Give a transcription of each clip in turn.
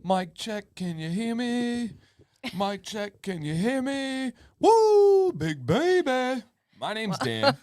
Mic check, can you hear me? Mic check, can you hear me? Woo, big baby. My name's Dan.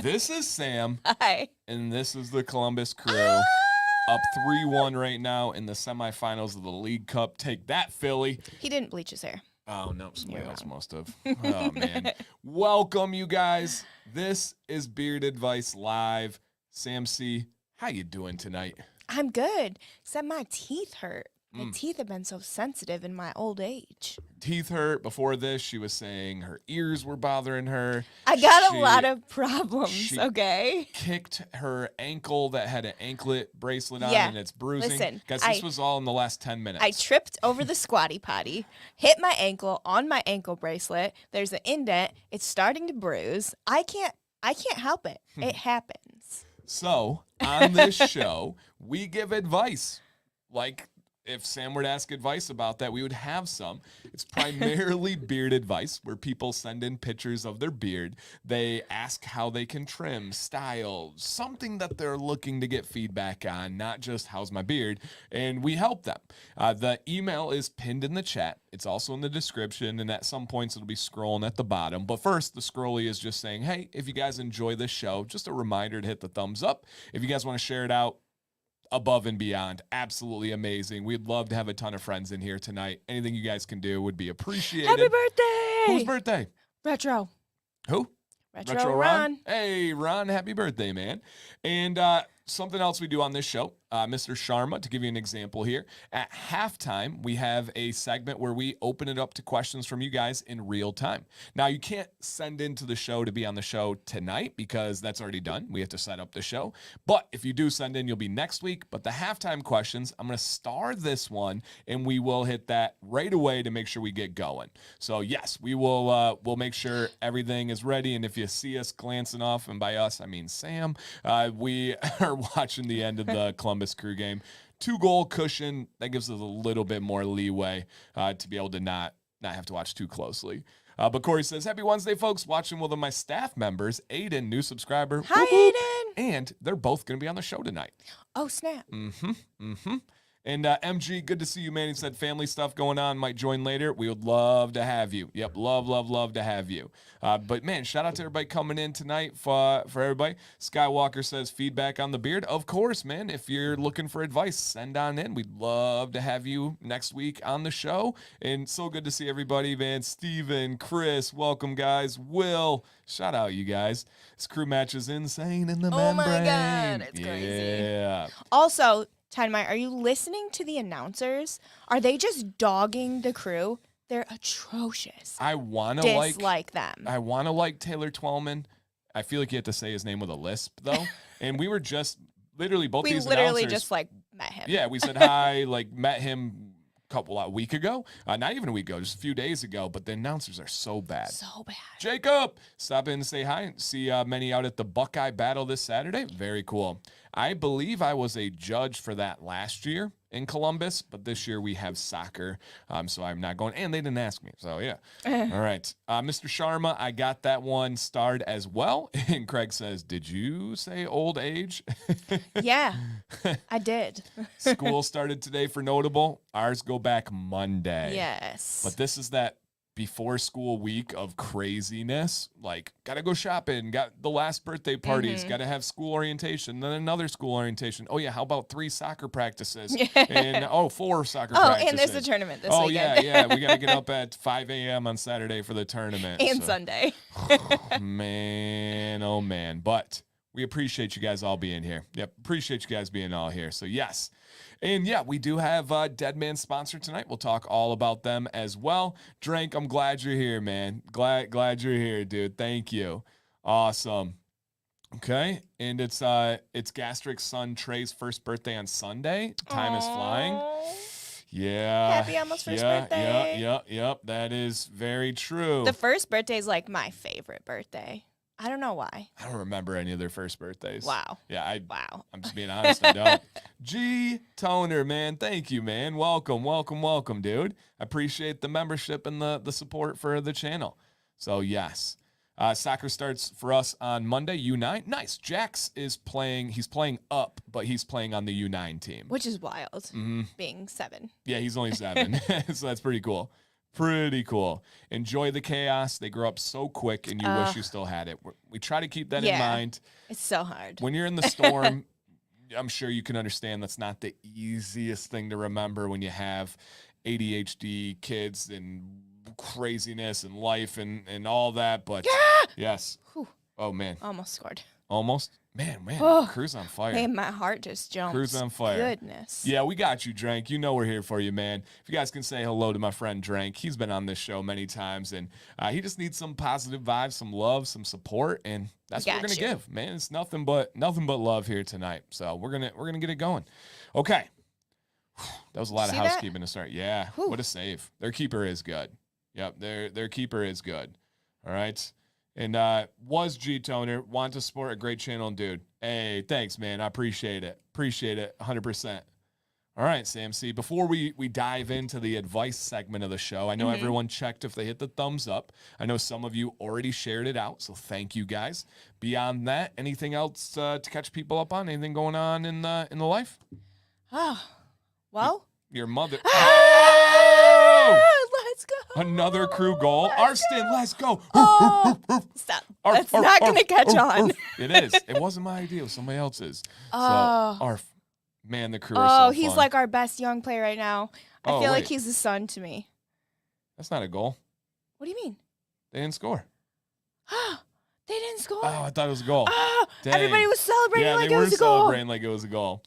This is Sam. Hi. And this is the Columbus Crew. Up 3-1 right now in the semifinals of the League Cup. Take that, Philly. He didn't bleach his hair. Oh, no, somebody else must have. Oh, man. Welcome, you guys. This is Beard Advice Live. Sam C., how you doing tonight? I'm good, except my teeth hurt. My teeth have been so sensitive in my old age. Teeth hurt. Before this, she was saying her ears were bothering her. I got a lot of problems, okay? Kicked her ankle that had an anklet bracelet on and it's bruising. Listen, guys, this was all in the last 10 minutes. I tripped over the squatty potty, hit my ankle on my ankle bracelet. There's an indent. It's starting to bruise. I can't help it. It happens. So, on this show, we give advice. Like, if Sam were to ask advice about that, we would have some. It's primarily beard advice, where people send in pictures of their beard. They ask how they can trim, style, something that they're looking to get feedback on, not just how's my beard, and we help them. The email is pinned in the chat. It's also in the description, and at some points it'll be scrolling at the bottom. But first, the scrolly is just saying, hey, if you guys enjoy this show, just a reminder to hit the thumbs up. If you guys want to share it out, above and beyond, absolutely amazing. We'd love to have a ton of friends in here tonight. Anything you guys can do would be appreciated. Happy birthday! Whose birthday? Retro. Who? Retro Ron. Hey, Ron, happy birthday, man. And something else we do on this show, Mr. Sharma, to give you an example here. At halftime, we have a segment where we open it up to questions from you guys in real time. Now, you can't send into the show to be on the show tonight because that's already done. We have to set up the show. But if you do send in, you'll be next week. But the halftime questions, I'm going to star this one, and we will hit that right away to make sure we get going. So, yes, we will we'll make sure everything is ready. And if you see us glancing off, and by us, I mean Sam, we are watching the end of the Columbus Crew game. 2-goal cushion, that gives us a little bit more leeway to be able to not have to watch too closely. But Corey says, happy Wednesday, folks. Watching with my staff members, Aiden, new subscriber. Hi, whoop, whoop. Aiden. And they're both going to be on the show tonight. Oh, snap. And MG, good to see you, man. He said family stuff going on, might join later. We would love to have you. Yep, love to have you. But, man, shout out to everybody coming in tonight for everybody. Skywalker says feedback on the beard. Of course, man. If you're looking for advice, send on in. We'd love to have you next week on the show. And so good to see everybody, man. Steven, Chris, welcome, guys. Will, shout out, you guys. This crew match is insane in the membrane. Oh, my God. It's crazy. Yeah. Also, Dynamite, are you listening to the announcers? Are they just dogging the crew? They're atrocious. I want to dislike them. I want to like Taylor Twellman. I feel like you have to say his name with a lisp, though. And we were just literally both these announcers. We literally just met him. Yeah, we said hi, met him a week ago. Not even a week ago, just a few days ago. But the announcers are so bad. So bad. Jacob, stop in and say hi. See many out at the Buckeye Battle this Saturday. Very cool. I believe I was a judge for that last year in Columbus, but this year we have soccer, so I'm not going. And they didn't ask me, so yeah. All right. Mr. Sharma, I got that one starred as well. And Craig says, did you say old age? Yeah, I did. School started today for Notable. Ours go back Monday. Yes. But this is that before school week of craziness, like gotta go shopping, got the last birthday parties, gotta have school orientation, then another school orientation. Oh yeah, how about 3 soccer practices? And 4 soccer practices. Oh, and there's a tournament this Oh weekend. yeah, we gotta get up at 5 a.m. on Saturday for the tournament. And Sunday. Man, oh man. But we appreciate you guys all being here. Yep, appreciate you guys being all here. So yes. And yeah, we do have Deadman sponsor tonight. We'll talk all about them as well. Drank, I'm glad you're here, man. Glad you're here, dude. Thank you. Awesome. Okay, and it's Gastric's son Trey's first birthday on Sunday. Time is flying. Yeah. Happy almost first birthday. Yep. That is very true. The first birthday is like my favorite birthday. I don't know why. I don't remember any of their first birthdays. Wow. Yeah, wow. I'm just being honest. I don't. G Toner, man. Thank you, man. Welcome, dude. I appreciate the membership and the support for the channel. So, yes. Soccer starts for us on Monday, U9. Nice. Jax is playing. He's playing up, but he's playing on the U9 team. Which is wild, being 7. Yeah, he's only 7, so that's pretty cool. Pretty cool. Enjoy the chaos. They grow up so quick, and you wish you still had it. We try to keep that in mind. It's so hard. When you're in the storm, I'm sure you can understand that's not the easiest thing to remember when you have ADHD kids and craziness and life and all that. But yes. Whew. Oh, man. Almost scored. Almost? Man, Oh, Crew's on fire. Man, my heart just jumped. Crew's on fire. Goodness. Yeah, we got you, Drank. You know we're here for you, man. If you guys can say hello to my friend Drank, he's been on this show many times, and he just needs some positive vibes, some love, some support, and that's what we're gonna give, man. It's nothing but love here tonight. So we're gonna get it going. Okay, that was a lot of housekeeping to start. Yeah, what a save. Their keeper is good. Yep, their keeper is good. All right. And was G-Toner, want to support a great channel, dude. Hey, thanks, man. I appreciate it. Appreciate it 100%. All right, Sam C. Before we dive into the advice segment of the show, I know everyone checked if they hit the thumbs up. I know some of you already shared it out, so thank you guys. Beyond that, anything else to catch people up on? Anything going on in the life? Oh, well. Your mother. Let's go. Another Crew goal. Arston, let's go. Oh, stop. That's not going to catch on. It is. It wasn't my idea. It was somebody else's. Oh. So, man, the Crew are so fun. He's like our best young player right now. I feel like he's the son to me. That's not a goal. What do you mean? They didn't score. They didn't score? Oh, I thought it was a goal. Everybody was celebrating like it was a goal. Yeah, they were celebrating like it was a goal.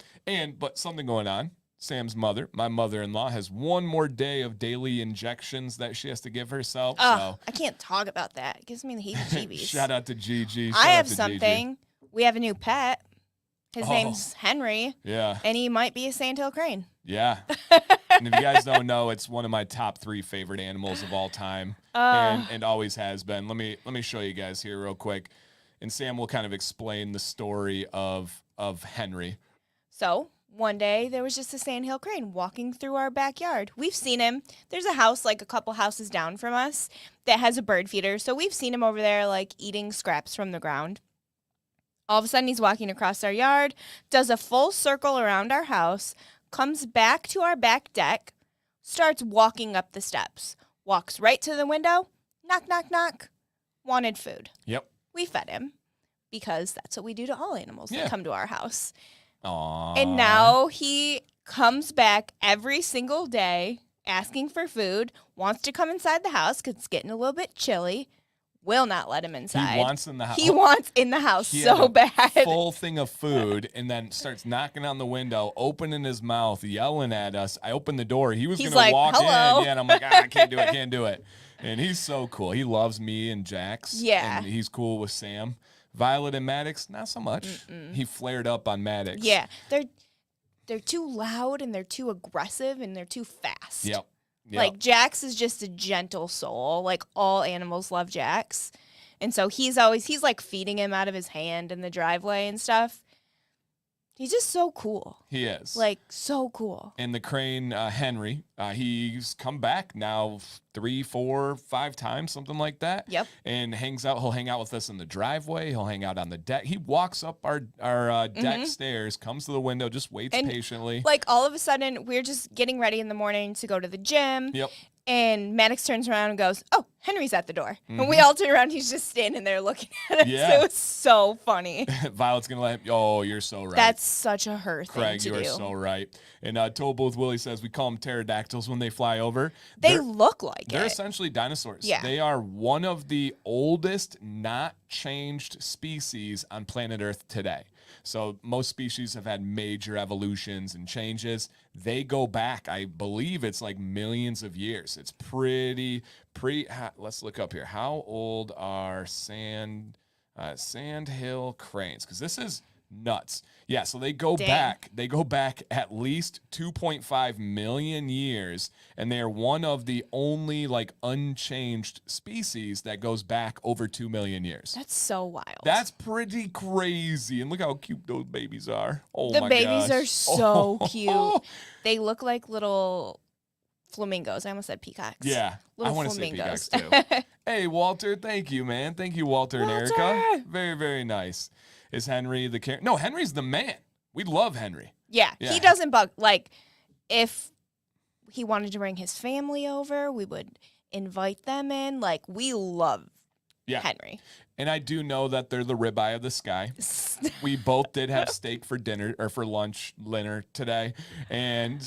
But something going on. Sam's mother, my mother-in-law, has one more day of daily injections that she has to give herself. So I can't talk about that. It gives me the heebie-jeebies. Shout out to Gigi. I have something. We have a new pet. His name's Henry. Yeah. And he might be a sandhill crane. Yeah. And if you guys don't know, it's one of my top 3 favorite animals of all time, and always has been. Let me show you guys here real quick, and Sam will kind of explain the story of Henry. So one day there was just a sandhill crane walking through our backyard. We've seen him. There's a house like a couple houses down from us that has a bird feeder, so we've seen him over there like eating scraps from the ground. All of a sudden he's walking across our yard, does a full circle around our house, comes back to our back deck, starts walking up the steps, walks right to the window, knock, knock, knock, wanted food. Yep. We fed him because that's what we do to all animals that come to our house. Aww. And now he comes back every single day asking for food, wants to come inside the house because it's getting a little bit chilly. Will not let him inside. He wants in the house. He wants in the house so bad. Full thing of food, and then starts knocking on the window, opening his mouth, yelling at us. I opened the door. He was going to walk hello. in, and I'm like, I can't do it, can't do it. And he's so cool. He loves me and Jax. Yeah. And he's cool with Sam. Violet and Maddox, not so much. He flared up on Maddox. Yeah, they're too loud and they're too aggressive and they're too fast. Yep. Like Jax is just a gentle soul. Like all animals love Jax. And so he's like feeding him out of his hand in the driveway and stuff. He's just so cool. He is. Like, so cool. And the crane, Henry, he's come back now 3, 4, 5 times, something like that. Yep. And he'll hang out with us in the driveway. He'll hang out on the deck. He walks up our deck stairs, comes to the window, just waits patiently. Like, all of a sudden, we're just getting ready in the morning to go to the gym. Yep. And Maddox turns around and goes, "Oh, Henry's at the door." And we all turn around. He's just standing there looking at us. Yeah. It was so funny. Violet's going to let him. Oh, you're so right. That's such a her thing Craig, to you do. are so right. And Toll Booth Willie says we call them pterodactyls when they fly over. They look like They're it. essentially dinosaurs. Yeah. They are one of the oldest not changed species on planet Earth today. So most species have had major evolutions and changes. They go back, I believe it's like millions of years. It's let's look up here. How old are sandhill cranes? Because this is nuts. Yeah, so they go back. They go back at least 2.5 million years, and they are one of the only like unchanged species that goes back over 2 million years. That's so wild. That's pretty crazy. And look how cute those babies are. Oh the my babies gosh. are so cute. They look like little flamingos. I almost said peacocks. Yeah, I Little want to say flamingos. peacocks too. Hey, Walter, thank you, man. Thank you, Walter and Erica. Walter! Very, very nice. Is Henry the No, Henry's the man. We love Henry. Yeah, Yeah. he doesn't bug. Like, if he wanted to bring his family over, we would invite them in. Like, we love Henry. And I do know that they're the ribeye of the sky. We both did have steak for dinner or for lunch dinner today, and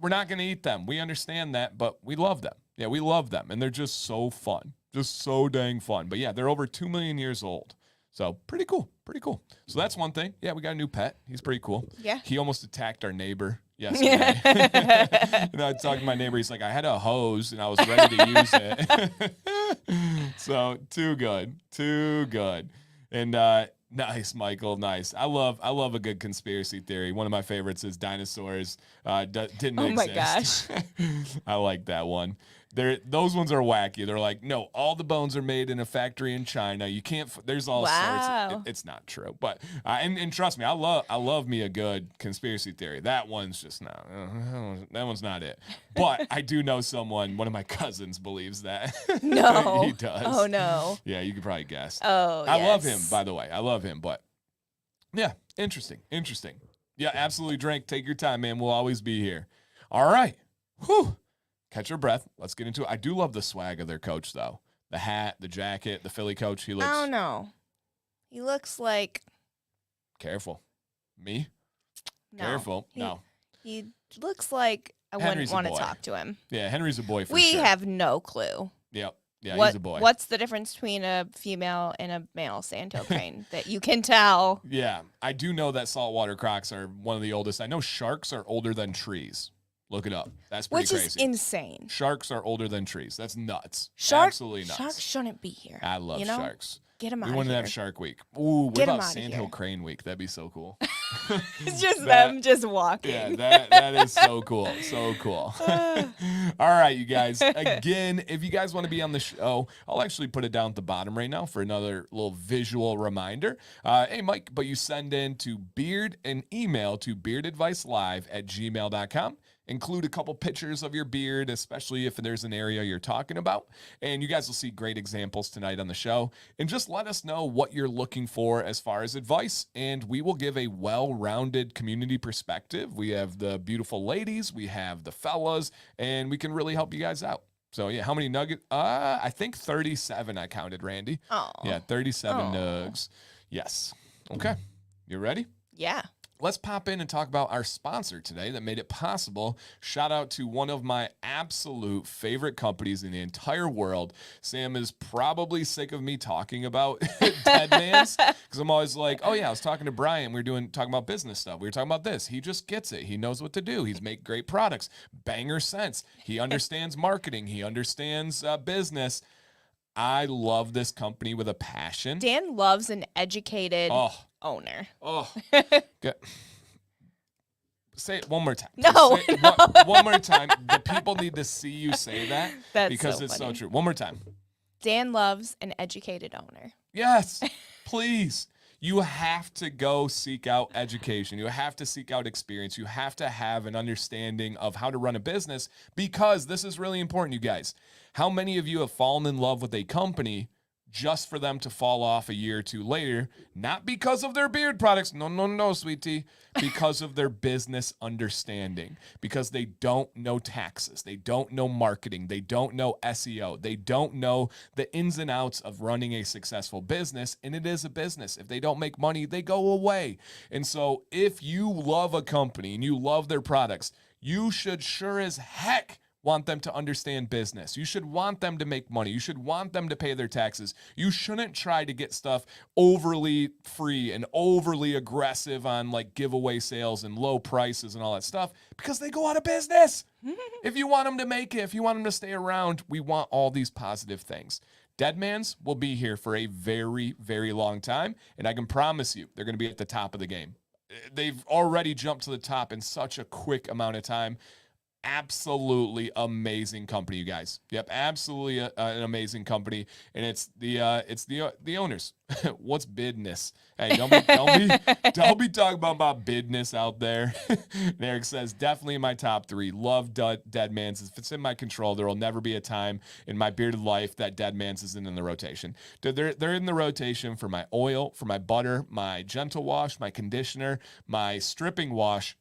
we're not going to eat them. We understand that, but we love them. Yeah, we love them, and they're just so fun, just so dang fun. But yeah, they're over 2 million years old, so pretty cool, pretty cool. So that's one thing. Yeah, we got a new pet. He's pretty cool. Yeah, he almost attacked our neighbor yesterday. And I talked to my neighbor. He's like, I had a hose and I was ready to use it. So too good. And nice, Michael, nice. I love a good conspiracy theory. One of my favorites is dinosaurs didn't exist. Oh my gosh. I like that one. Those ones are wacky. They're like, no, all the bones are made in a factory in China. You can't. There's all sorts. It's not true, but and trust me, I love me a good conspiracy theory. That one's just not. That one's not it. But I do know someone. One of my cousins believes that. No, he does. Oh no. Yeah, you could probably guess. Oh, I love him. By the way, I love him. But yeah, interesting. Yeah, absolutely. Drink. Take your time, man. We'll always be here. All right. Whew. Catch your breath. Let's get into it. I do love the swag of their coach, though. The hat, the jacket, the Philly coach. He looks. I don't know. He looks like. Careful. Me? No. Careful. No. He looks like I Henry's wouldn't want a to boy. talk to him. Yeah, Henry's a boy for We sure. have no clue. Yep. Yeah, What, he's a boy. What's the difference between a female and a male sandhill crane that you can tell? Yeah, I do know that saltwater crocs are one of the oldest. I know sharks are older than trees. Look it up. That's pretty crazy. Which is insane. Sharks are older than trees. That's nuts. Sharks, Absolutely nuts. Sharks shouldn't be here. I love sharks. Get them out We of want to here. have Shark Week. Ooh, what Get 'em about outta Sandhill here. Crane Week? That'd be so cool. It's just them just walking. Yeah, that is so cool. So cool. All right, you guys. Again, if you guys want to be on the show, I'll actually put it down at the bottom right now for another little visual reminder. Hey, Mike, but you send in to an email to beardadvicelive@gmail.com. Include a couple pictures of your beard, especially if there's an area you're talking about. And you guys will see great examples tonight on the show. And just let us know what you're looking for as far as advice. And we will give a well-rounded community perspective. We have the beautiful ladies, we have the fellas, and we can really help you guys out. So, yeah, how many nuggets? I think 37 I counted, Randy. Oh. Yeah, 37 nugs. Yes. Okay. You ready? Yeah. Let's pop in and talk about our sponsor today that made it possible. Shout out to one of my absolute favorite companies in the entire world. Sam is probably sick of me talking about Deadman's because I'm always like, oh yeah, I was talking to Brian. We were talking about business stuff. We were talking about this. He just gets it. He knows what to do. He's make great products. Banger sense. He understands marketing. He understands business. I love this company with a passion. Dan loves an educated owner. Oh, good. Say it one more time. No, Say it one more time. The people need to see you say that because it's so true. One more time. Dan loves an educated owner. Yes, please. You have to go seek out education. You have to seek out experience. You have to have an understanding of how to run a business because this is really important, you guys. How many of you have fallen in love with a company just for them to fall off a year or two later, not because of their beard products. No, sweetie. Because of their business understanding. Because they don't know taxes. They don't know marketing. They don't know SEO. They don't know the ins and outs of running a successful business. And it is a business. If they don't make money, they go away. And so if you love a company and you love their products, you should sure as heck want them to understand business. You should want them to make money. You should want them to pay their taxes. You shouldn't try to get stuff overly free and overly aggressive on like giveaway sales and low prices and all that stuff because they go out of business. If you want them to make it, if you want them to stay around, we want all these positive things. Deadman's will be here for a very, very long time, and I can promise you they're going to be at the top of the game. They've already jumped to the top in such a quick amount of time. absolutely amazing company, you guys. Yep, absolutely an amazing company, and it's the owners. What's business? Hey, don't be talking about my business out there. And Eric says definitely in my top 3. Love Deadman's. If it's in my control, there will never be a time in my bearded life that Deadman's isn't in the rotation. They're in the rotation for my oil, for my butter, my gentle wash, my conditioner, my stripping wash,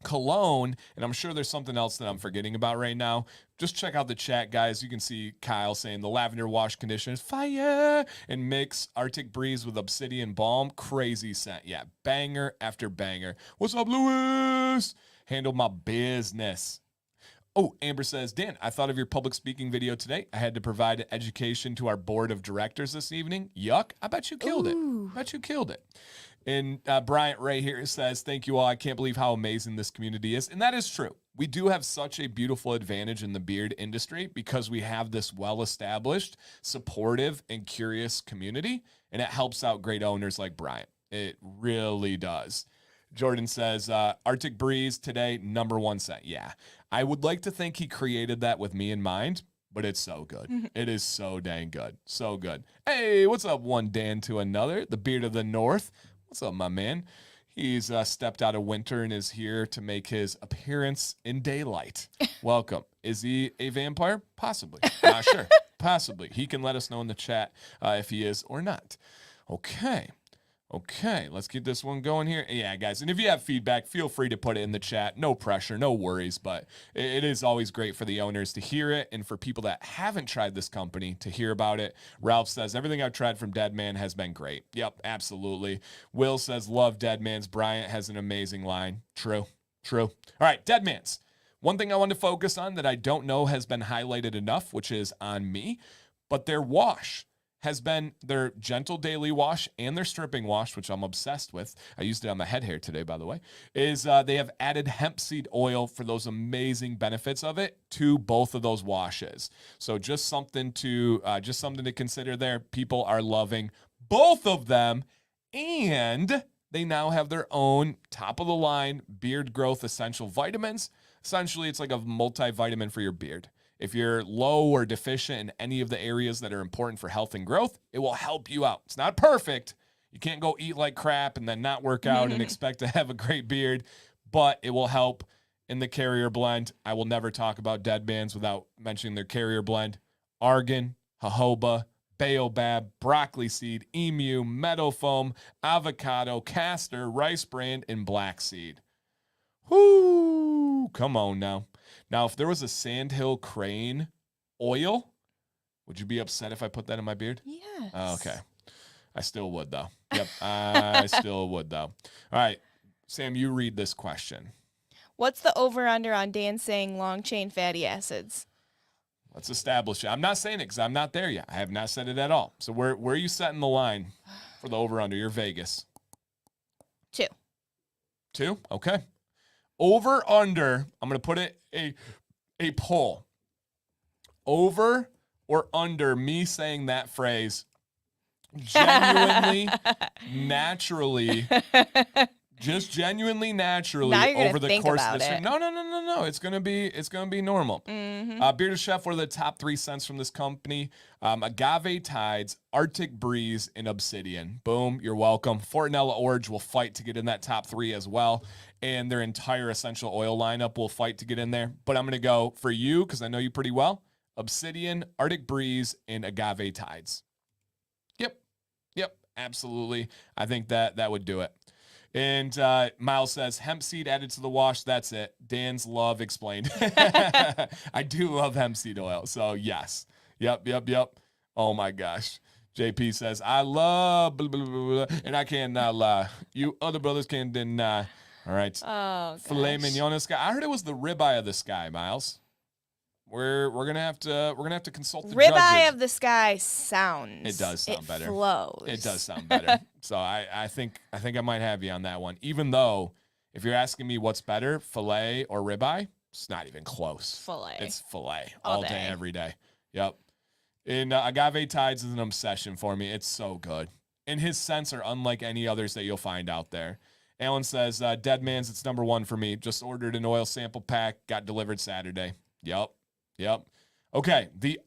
cologne, and I'm sure there's something else that I'm forgetting about right now. Just check out the chat, guys. You can see Kyle saying the lavender wash conditioner is fire, and mix Arctic Breeze with Obsidian Balm. Crazy scent. Yeah, banger after banger. What's up, Lewis? Handle my business. Oh, Amber says, Dan, I thought of your public speaking video today. I had to provide education to our board of directors this evening. Yuck. I bet you killed it. Bet you killed it. And Bryant Ray here says, thank you all. I can't believe how amazing this community is. And that is true. We do have such a beautiful advantage in the beard industry because we have this well-established, supportive, and curious community. And it helps out great owners like Bryant. It really does. Jordan says, Arctic Breeze today, #1 scent. Yeah, I would like to think he created that with me in mind, but it's so good. It is so dang good. So good. Hey, what's up, one Dan to another? The Beard of the North. What's up, my man? He's stepped out of winter and is here to make his appearance in daylight. Welcome. Is he a vampire? Possibly. Not sure. Possibly. He can let us know in the chat if he is or not. Okay, let's keep this one going here. Yeah, guys, and if you have feedback, feel free to put it in the chat. No pressure, no worries, but it is always great for the owners to hear it and for people that haven't tried this company to hear about it. Ralph says, everything I've tried from Deadman has been great. Yep, absolutely. Will says, love Deadman's. Bryant has an amazing line. True. All right, Deadman's. One thing I want to focus on that I don't know has been highlighted enough, which is on me, but their wash has been their gentle daily wash and their stripping wash, which I'm obsessed with. I used it on my head hair today, by the way, is they have added hemp seed oil for those amazing benefits of it to both of those washes. So just something to consider there. People are loving both of them, and they now have their own top of the line beard growth essential vitamins. Essentially, it's like a multivitamin for your beard. If you're low or deficient in any of the areas that are important for health and growth, it will help you out. It's not perfect. You can't go eat like crap and then not work out and expect to have a great beard, but it will help in the carrier blend. I will never talk about Deadman's without mentioning their carrier blend. Argan, jojoba, baobab, broccoli seed, emu, meadow foam, avocado, castor, rice bran, and black seed. Whoo! Come on now. Now, if there was a sandhill crane oil, would you be upset if I put that in my beard? Yes. Oh, okay. I still would, though. Yep, I still would, though. All right, Sam, you read this question. What's the over-under on Dan saying long-chain fatty acids? Let's establish it. I'm not saying it because I'm not there yet. I have not said it at all. So where are you setting the line for the over-under? You're Vegas. 2. 2? Okay. Over, under, I'm going to put it a poll. Over or under me saying that phrase genuinely, naturally, just genuinely, naturally over the course of this. No. It's gonna be normal. Bearded Chef, what are the top 3 scents from this company? Agave Tides, Arctic Breeze, and Obsidian. Boom, you're welcome. Fortinella Orange will fight to get in that top 3 as well. And their entire essential oil lineup will fight to get in there. But I'm going to go for you, because I know you pretty well, Obsidian, Arctic Breeze, and Agave Tides. Yep, absolutely. I think that would do it. And Miles says, hemp seed added to the wash, that's it. Dan's love explained. I do love hemp seed oil, so yes. Yep. Oh, my gosh. JP says, I love blah, blah, blah, blah, and I cannot lie. You other brothers can't deny. All right. Oh, Filet mignon in the sky. I heard it was the ribeye of the sky, Miles. We're gonna have to consult the judges. Ribeye of the sky sounds. It does sound better. It flows. It does sound better. So I think I might have you on that one. Even though if you're asking me what's better, filet or ribeye, it's not even close. Filet. It's filet All all day, day. every day. Yep. And Agave Tides is an obsession for me. It's so good. And his scents are unlike any others that you'll find out there. Alan says, Deadman's, it's number one for me. Just ordered an oil sample pack, got delivered Saturday. Yep. Okay, the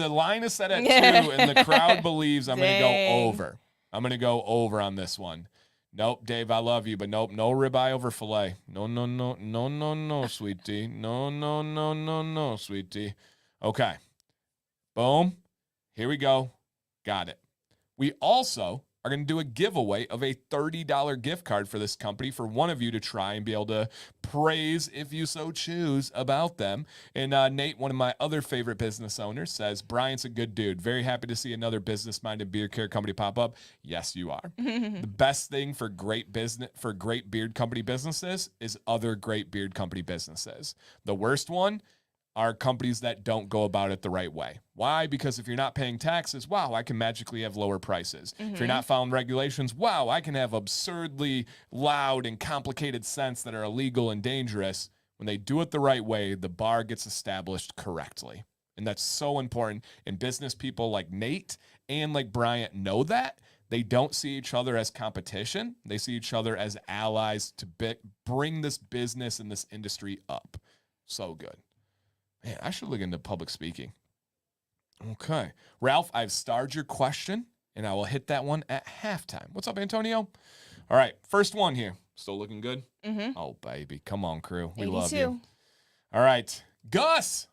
line is set at 2, and the crowd believes I'm going to go over. I'm going to go over on this one. Nope, Dave, I love you, but nope, no ribeye over filet. No, sweetie. No, sweetie. Okay, boom. Here we go. Got it. We also are going to do a giveaway of a $30 gift card for this company for one of you to try and be able to praise, if you so choose, about them. And Nate, one of my other favorite business owners, says, Brian's a good dude. Very happy to see another business-minded beard care company pop up. Yes, you are. The best thing for great beard company businesses is other great beard company businesses. The worst one are companies that don't go about it the right way. Why? Because if you're not paying taxes, wow, I can magically have lower prices. If you're not following regulations, wow, I can have absurdly loud and complicated scents that are illegal and dangerous. When they do it the right way, the bar gets established correctly. And that's so important. And business people like Nate and like Bryant know that. They don't see each other as competition. They see each other as allies to bring this business and this industry up. So good. Man, I should look into public speaking. Okay. Ralph, I've starred your question, and I will hit that one at halftime. What's up, Antonio? All right. First one here. Still looking good? Mm-hmm. Oh, baby. Come on, crew. We 82. Love you. All right. Gus.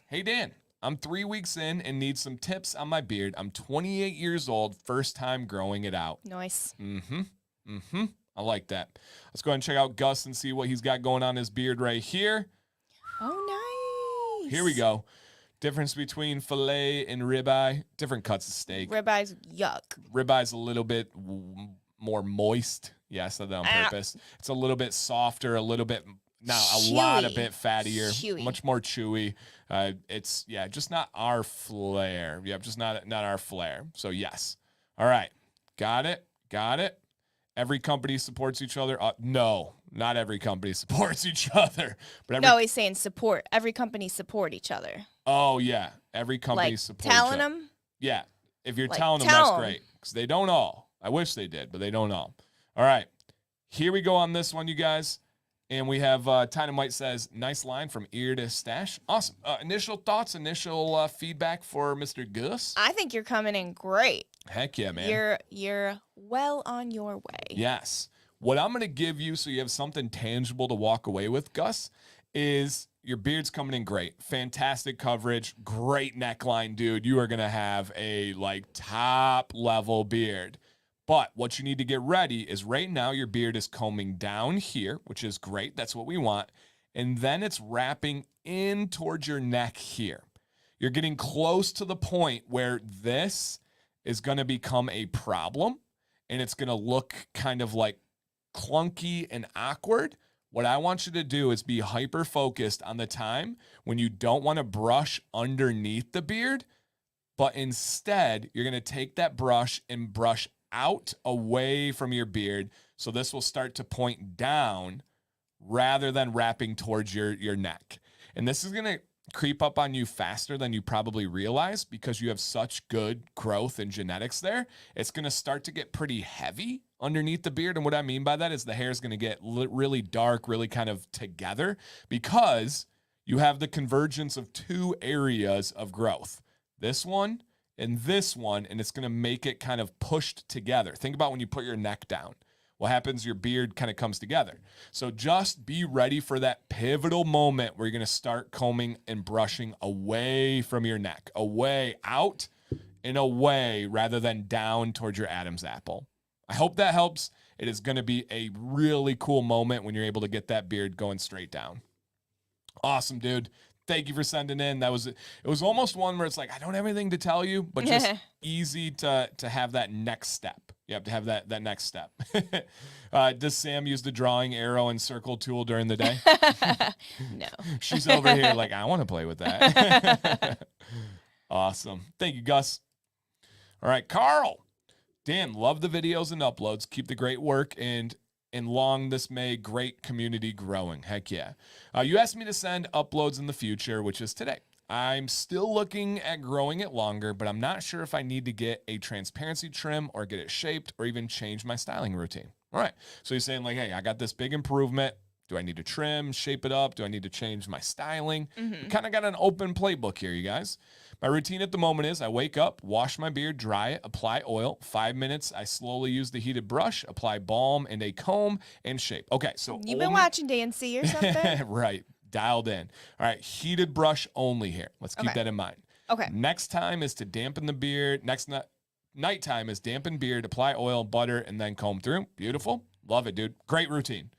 Hey, Dan. I'm 3 weeks in and need some tips on my beard. I'm 28 years old. First time growing it out. Nice. I like that. Let's go ahead and check out Gus and see what he's got going on his beard right here. Oh, nice. Here we go. Difference between filet and ribeye. Different cuts of steak. Ribeye's yuck. Ribeye's a little bit more moist. Yeah, I said that on purpose. It's a little bit softer, a little bit, chewy. lot a bit fattier. Chewy. Much more chewy. It's, just not our flair. Yeah, just not our flair. So, yes. All right. Got it. Every company supports each other. No, not every company supports each other. But no, he's saying support. Every company support each other. Oh, yeah. Every company supports each other. Telling them? Yeah. If you're telling them, that's great. Because they don't all. I wish they did, but they don't all. All right. Here we go on this one, you guys. And we have Dynamite says, nice line from ear to stash. Awesome. Initial thoughts, initial feedback for Mr. Gus? I think you're coming in great. Heck yeah, man. You're well on your way. Yes. What I'm going to give you so you have something tangible to walk away with, Gus, is your beard's coming in great. Fantastic coverage. Great neckline, dude. You are going to have a top level beard. But what you need to get ready is right now your beard is combing down here, which is great. That's what we want. And then it's wrapping in towards your neck here. You're getting close to the point where this is going to become a problem and it's going to look kind of like clunky and awkward. What I want you to do is be hyper focused on the time when you don't want to brush underneath the beard, but instead you're going to take that brush and brush out away from your beard. So this will start to point down rather than wrapping towards your neck. And this is going to creep up on you faster than you probably realize because you have such good growth and genetics there. It's going to start to get pretty heavy underneath the beard. And what I mean by that is the hair is going to get really dark, really kind of together because you have the convergence of two areas of growth. This one and this one, and it's going to make it kind of pushed together. Think about when you put your neck down. What happens? Your beard kind of comes together. So just be ready for that pivotal moment where you're going to start combing and brushing away from your neck, away, out and away rather than down towards your Adam's apple. I hope that helps. It is going to be a really cool moment when you're able to get that beard going straight down. Awesome, dude. Thank you for sending in. It was almost one where it's like, I don't have anything to tell you, but just easy to have that next step. You have to have that next step. Does Sam use the drawing arrow and circle tool during the day? No. She's over here like, I want to play with that. Awesome. Thank you, Gus. All right, Carl. Dan, love the videos and uploads. Keep the great work and long this may great community growing. Heck yeah. You asked me to send uploads in the future, which is today. I'm still looking at growing it longer, but I'm not sure if I need to get a transparency trim or get it shaped or even change my styling routine. All right. So he's saying like, hey, I got this big improvement. Do I need to trim, shape it up? Do I need to change my styling? We kind of got an open playbook here, you guys. My routine at the moment is I wake up, wash my beard, dry it, apply oil. 5 minutes, I slowly use the heated brush, apply balm and a comb, and shape. Okay, so You've been watching DNC or something? right, dialed in. All right, heated brush only here. Let's keep that in mind. Okay. Next time is to dampen the beard. Nighttime is dampen beard, apply oil, butter, and then comb through. Beautiful. Love it, dude. Great routine.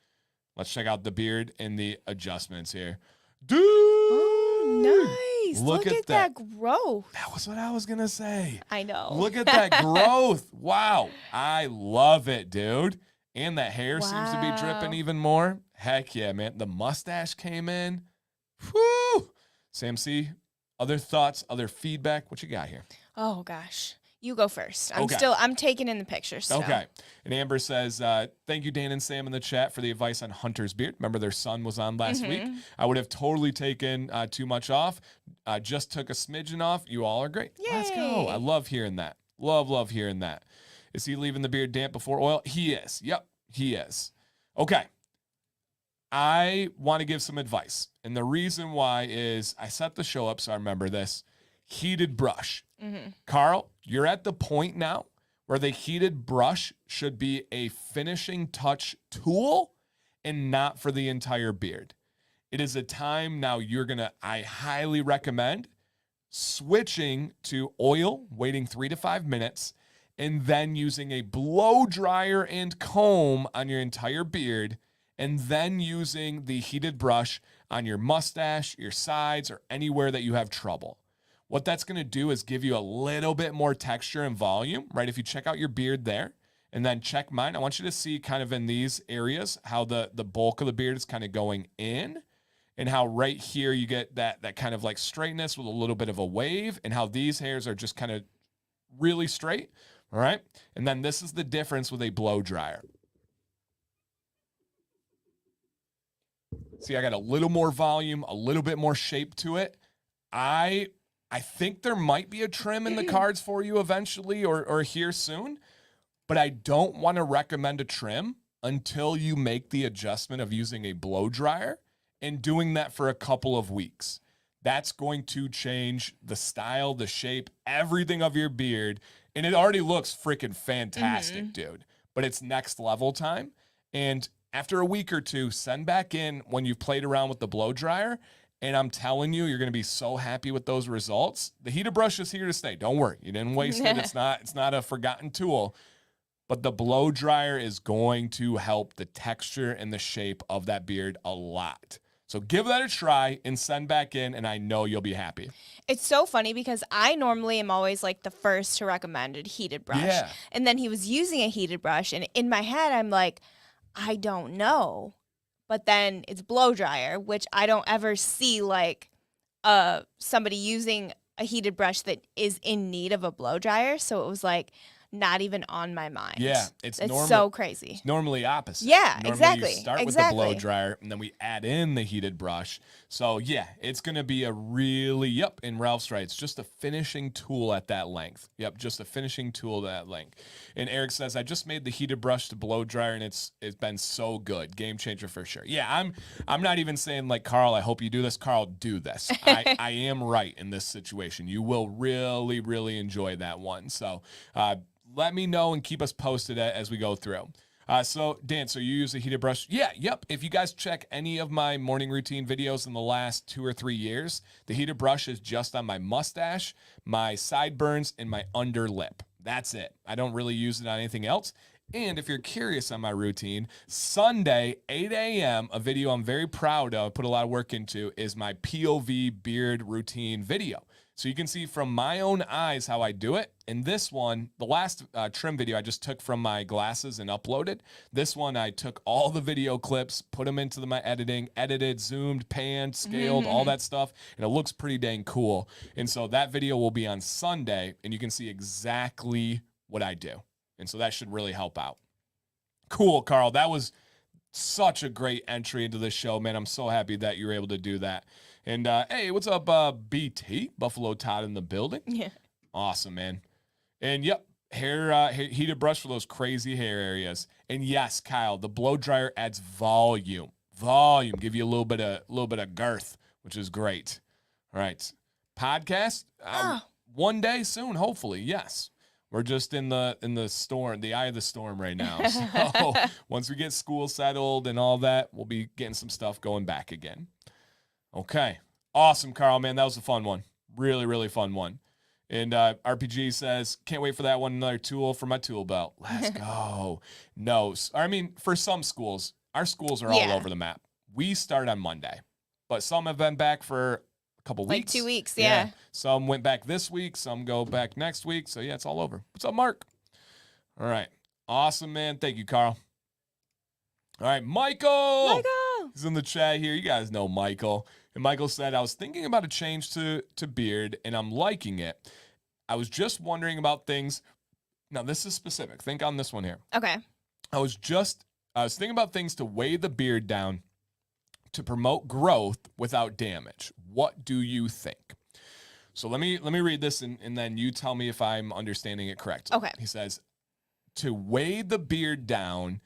Let's check out the beard and the adjustments here. Dude! Oh, nice. Look at that growth. That was what I was going to say. I know. Look at that growth. Wow. I love it, dude. And that hair seems to be dripping even more. Heck yeah, man. The mustache came in. Whoo! Sam C., other thoughts, other feedback? What you got here? Oh, gosh. You go first. Okay. I'm taking in the pictures. Okay. And Amber says, thank you, Dan and Sam in the chat for the advice on Hunter's beard. Remember their son was on last week. I would have totally taken too much off. Just took a smidgen off. You all are great. Yay. Let's go. I love hearing that. Love hearing that. Is he leaving the beard damp before oil? He is. Yep, he is. Okay. I want to give some advice. And the reason why is I set the show up, so I remember this. Heated brush. Carl, you're at the point now where the heated brush should be a finishing touch tool and not for the entire beard. It is a time now I highly recommend switching to oil, waiting 3 to 5 minutes, and then using a blow dryer and comb on your entire beard, and then using the heated brush on your mustache, your sides, or anywhere that you have trouble. What that's going to do is give you a little bit more texture and volume, right? If you check out your beard there and then check mine, I want you to see kind of in these areas how the bulk of the beard is kind of going in, and how right here you get that kind of like straightness with a little bit of a wave, and how these hairs are just kind of really straight, all right? And then this is the difference with a blow dryer. See, I got a little more volume, a little bit more shape to it. I think there might be a trim in the cards for you eventually or here soon, but I don't want to recommend a trim until you make the adjustment of using a blow dryer and doing that for a couple of weeks. That's going to change the style, the shape, everything of your beard, and it already looks freaking fantastic, dude. But it's next level time, and after a week or two, send back in when you've played around with the blow dryer. And I'm telling you, you're going to be so happy with those results. The heated brush is here to stay. Don't worry. You didn't waste it. It's not a forgotten tool. But the blow dryer is going to help the texture and the shape of that beard a lot. So give that a try and send back in, and I know you'll be happy. It's so funny because I normally am always like the first to recommend a heated brush. Yeah. And then he was using a heated brush, and in my head, I'm like, I don't know. But then it's blow dryer, which I don't ever see like somebody using a heated brush that is in need of a blow dryer. So it was like not even on my mind. Yeah, it's so crazy. It's normally opposite. Yeah, normally exactly. You start with the blow dryer, and then we add in the heated brush. So yeah, it's going to be a really, and Ralph's right, it's just a finishing tool at that length. Yep, just a finishing tool at that length. And Eric says, I just made the heated brush to blow dryer, and it's been so good. Game changer for sure. Yeah, I'm not even saying like, Carl, I hope you do this. Carl, do this. I am right in this situation. You will really, really enjoy that one. So let me know and keep us posted as we go through. So, Dan, so you use a heated brush? Yeah, yep. If you guys check any of my morning routine videos in the last 2 or 3 years, the heated brush is just on my mustache, my sideburns, and my under lip. That's it. I don't really use it on anything else. And if you're curious on my routine, Sunday, 8 a.m., a video I'm very proud of, put a lot of work into, is my POV beard routine video. So you can see from my own eyes how I do it. And this one, the last trim video I just took from my glasses and uploaded. This one, I took all the video clips, put them into my editing, edited, zoomed, panned, scaled, all that stuff. And it looks pretty dang cool. And so that video will be on Sunday, and you can see exactly what I do. And so that should really help out. Cool, Carl. That was such a great entry into this show, man. I'm so happy that you were able to do that. And, hey, what's up, BT? Buffalo Todd in the building. Yeah. Awesome, man. And, yep, heated brush for those crazy hair areas. And yes, Kyle, the blow dryer adds volume. Give you a little bit of girth, which is great. All right. Podcast one day soon, hopefully. Yes. We're just in the storm, the eye of the storm right now. So once we get school settled and all that, we'll be getting some stuff going back again. Okay. Awesome, Carl, man. That was a fun one. Really, really fun one. And RPG says, can't wait for that one, another tool for my tool belt. Let's go. No, I mean, for some schools, our schools are all over the map. We start on Monday, but some have been back for couple weeks. Like 2 weeks, yeah. Some went back this week. Some go back next week. So, yeah, it's all over. What's up, Mark? All right. Awesome, man. Thank you, Carl. All right, Michael. He's in the chat here. You guys know Michael. And Michael said, I was thinking about a change to beard, and I'm liking it. I was just wondering about things. Now, this is specific. Think on this one here. Okay. I was thinking about things to weigh the beard down to promote growth without damage. What do you think? So let me read this and then you tell me if I'm understanding it correctly. Okay. He says, to weigh the beard down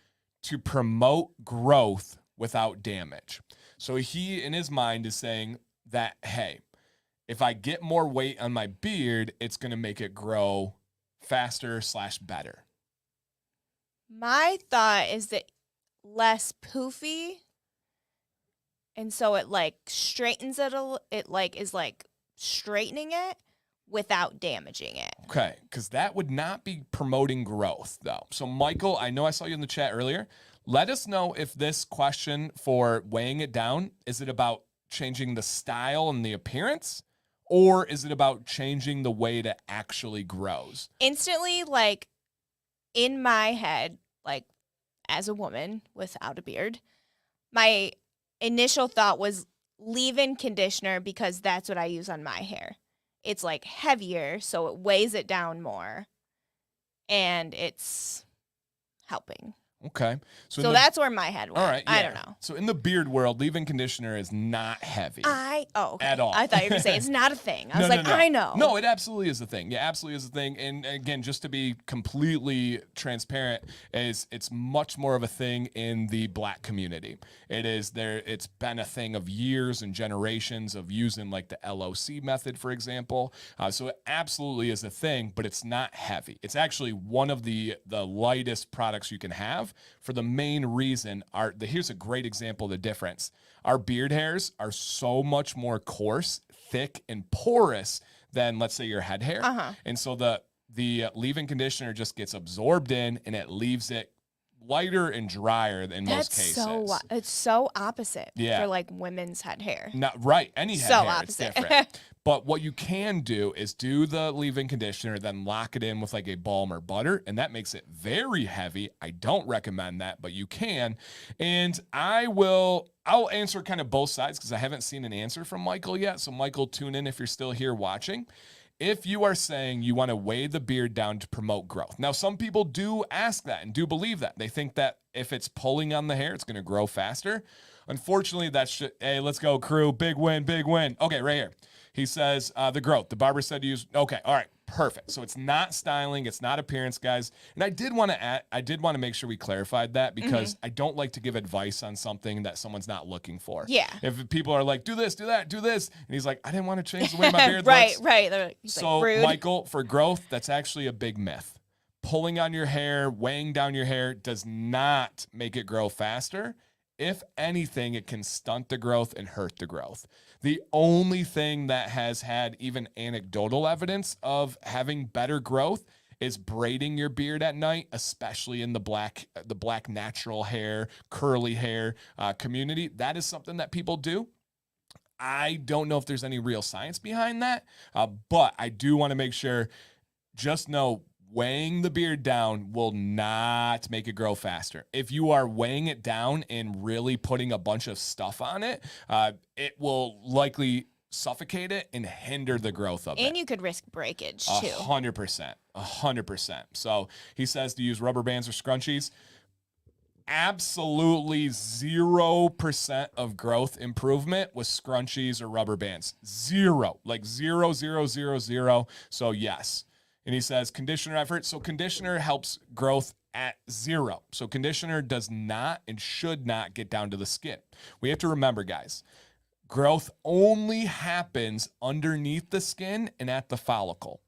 to promote growth without damage. So he, in his mind, is saying that, hey, if I get more weight on my beard, it's going to make it grow faster / better. My thought is that less poofy. And so it like straightens it is like straightening it without damaging it. Okay, because that would not be promoting growth though. So Michael, I know I saw you in the chat earlier. Let us know if this question for weighing it down, is it about changing the style and the appearance, or is it about changing the way it actually grows? Instantly, like in my head, like as a woman without a beard, my initial thought was leave-in conditioner because that's what I use on my hair. It's like heavier, so it weighs it down more, and it's helping. Okay. So that's where my head went. All right. Yeah. I don't know. So in the beard world, leave-in conditioner is not heavy. Okay. At all. I thought you were going to say it's not a thing. I was No. I know. No, it absolutely is a thing. Yeah, absolutely is a thing. And again, just to be completely transparent, it's much more of a thing in the Black community. It's been a thing of years and generations of using like the LOC method, for example. So it absolutely is a thing, but it's not heavy. It's actually one of the lightest products you can have. For the main reason, here's a great example of the difference. Our beard hairs are so much more coarse, thick, and porous than, let's say, your head hair. And so the leave-in conditioner just gets absorbed in, and it leaves it lighter and drier in most cases. It's so opposite for like women's head hair. Not right. Any head hair, opposite. It's different. But what you can do is do the leave-in conditioner, then lock it in with like a balm or butter, and that makes it very heavy. I don't recommend that, but you can. And I'll answer kind of both sides because I haven't seen an answer from Michael yet. So Michael, tune in if you're still here watching. If you are saying you want to weigh the beard down to promote growth. Now, some people do ask that and do believe that. They think that if it's pulling on the hair, it's going to grow faster. Unfortunately, hey, let's go, crew. Big win, big win. Okay, right here. He says the growth. The barber said to use. Okay, all right, perfect. So it's not styling, it's not appearance, guys. And I did want to make sure we clarified that because I don't like to give advice on something that someone's not looking for. Yeah. If people are like, do this, do that, do this, and he's like, I didn't want to change the way my beard right, looks. Right. So rude. Michael, for growth, that's actually a big myth. Pulling on your hair, weighing down your hair does not make it grow faster. If anything, it can stunt the growth and hurt the growth. The only thing that has had even anecdotal evidence of having better growth is braiding your beard at night, especially in the black natural hair, curly hair community. That is something that people do. I don't know if there's any real science behind that, but I do want to make sure, just know, weighing the beard down will not make it grow faster. If you are weighing it down and really putting a bunch of stuff on it, it will likely suffocate it and hinder the growth of it. And you could risk breakage too. 100%. So he says to use rubber bands or scrunchies. Absolutely 0% of growth improvement with scrunchies or rubber bands. Zero. Like 0. So yes. And he says conditioner effort. So conditioner helps growth at 0. So conditioner does not and should not get down to the skin. We have to remember, guys, growth only happens underneath the skin and at the follicle.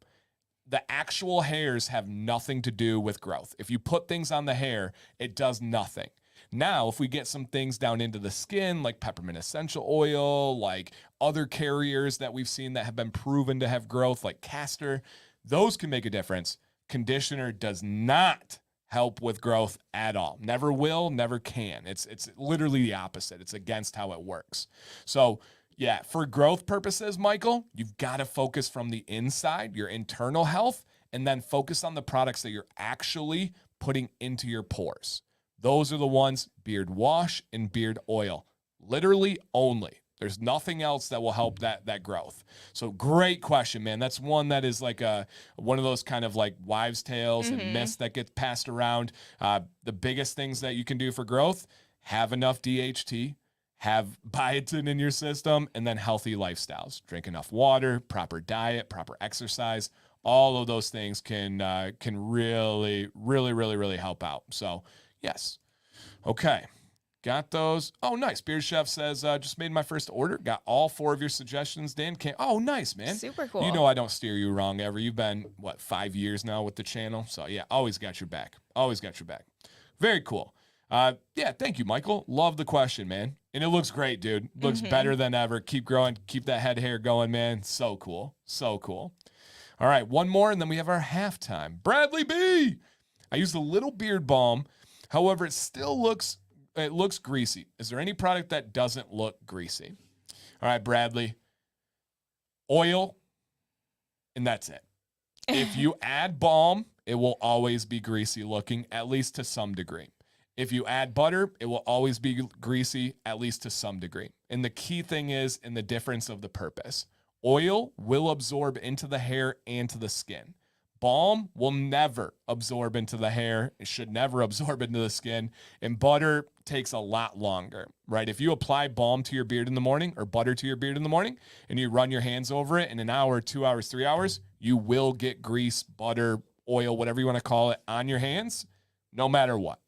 The actual hairs have nothing to do with growth. If you put things on the hair, it does nothing. Now, if we get some things down into the skin, like peppermint essential oil, like other carriers that we've seen that have been proven to have growth, like castor, those can make a difference. Conditioner does not help with growth at all. Never will, never can. It's literally the opposite. It's against how it works. So, yeah, for growth purposes, Michael, you've got to focus from the inside, your internal health, and then focus on the products that you're actually putting into your pores. Those are the ones, beard wash and beard oil. Literally only. There's nothing else that will help that growth. So great question, man. That's one that is like one of those kind of like wives' tales and myths that get passed around. The biggest things that you can do for growth, have enough DHT, have biotin in your system, and then healthy lifestyles. Drink enough water, proper diet, proper exercise. All of those things can really, really, really, really help out. So yes. Okay. Got those. Oh, nice. Beard Chef says, just made my first order. Got all 4 of your suggestions, Dan. Oh, nice, man. Super cool. You know I don't steer you wrong ever. You've been, 5 years now with the channel? So, yeah, always got your back. Always got your back. Very cool. Yeah, thank you, Michael. Love the question, man. And it looks great, dude. Looks better than ever. Keep growing. Keep that head hair going, man. So cool. So cool. All right, one more, and then we have our halftime. Bradley B. I used a little beard balm. However, it looks greasy. Is there any product that doesn't look greasy? All right, Bradley. Oil, and that's it. If you add balm, it will always be greasy looking, at least to some degree. If you add butter, it will always be greasy, at least to some degree. And the key thing is in the difference of the purpose. Oil will absorb into the hair and to the skin. Balm will never absorb into the hair. It should never absorb into the skin. And butter takes a lot longer, right? If you apply balm to your beard in the morning or butter to your beard in the morning and you run your hands over it in an hour, 2 hours, 3 hours, you will get grease, butter, oil, whatever you want to call it, on your hands, no matter what.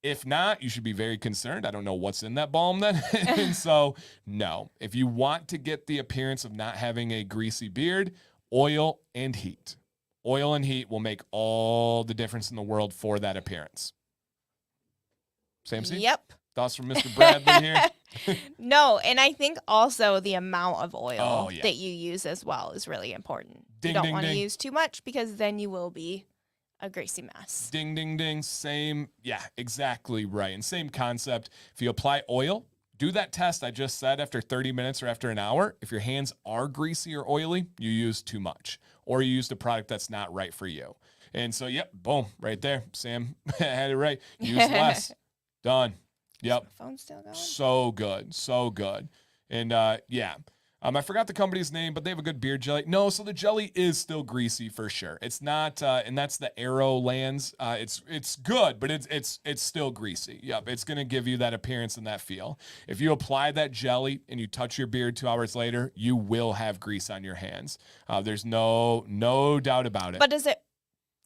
If not, you should be very concerned. I don't know what's in that balm then. And so, no. If you want to get the appearance of not having a greasy beard, oil and heat. Oil and heat will make all the difference in the world for that appearance. Samson? Yep. Thoughts from Mr. Bradley here? No, and I think also the amount of oil Oh, yeah. that you use as well is really important. Ding, you don't ding, want to ding. use too much because then you will be a greasy mess. Ding, ding, ding. Same. Yeah, exactly right. And same concept. If you apply oil, do that test I just said after 30 minutes or after an hour. If your hands are greasy or oily, you use too much. Or you used a product that's not right for you. And so, yep, boom, right there. Sam had it right. Use less. Done. Yep. Is my phone still going? So good. So good. And yeah. I forgot the company's name, but they have a good beard jelly. No, so the jelly is still greasy for sure. It's not, and that's the Arrow Lands. It's good, but it's still greasy. Yep, it's gonna give you that appearance and that feel. If you apply that jelly and you touch your beard 2 hours later, you will have grease on your hands. There's no doubt about it. But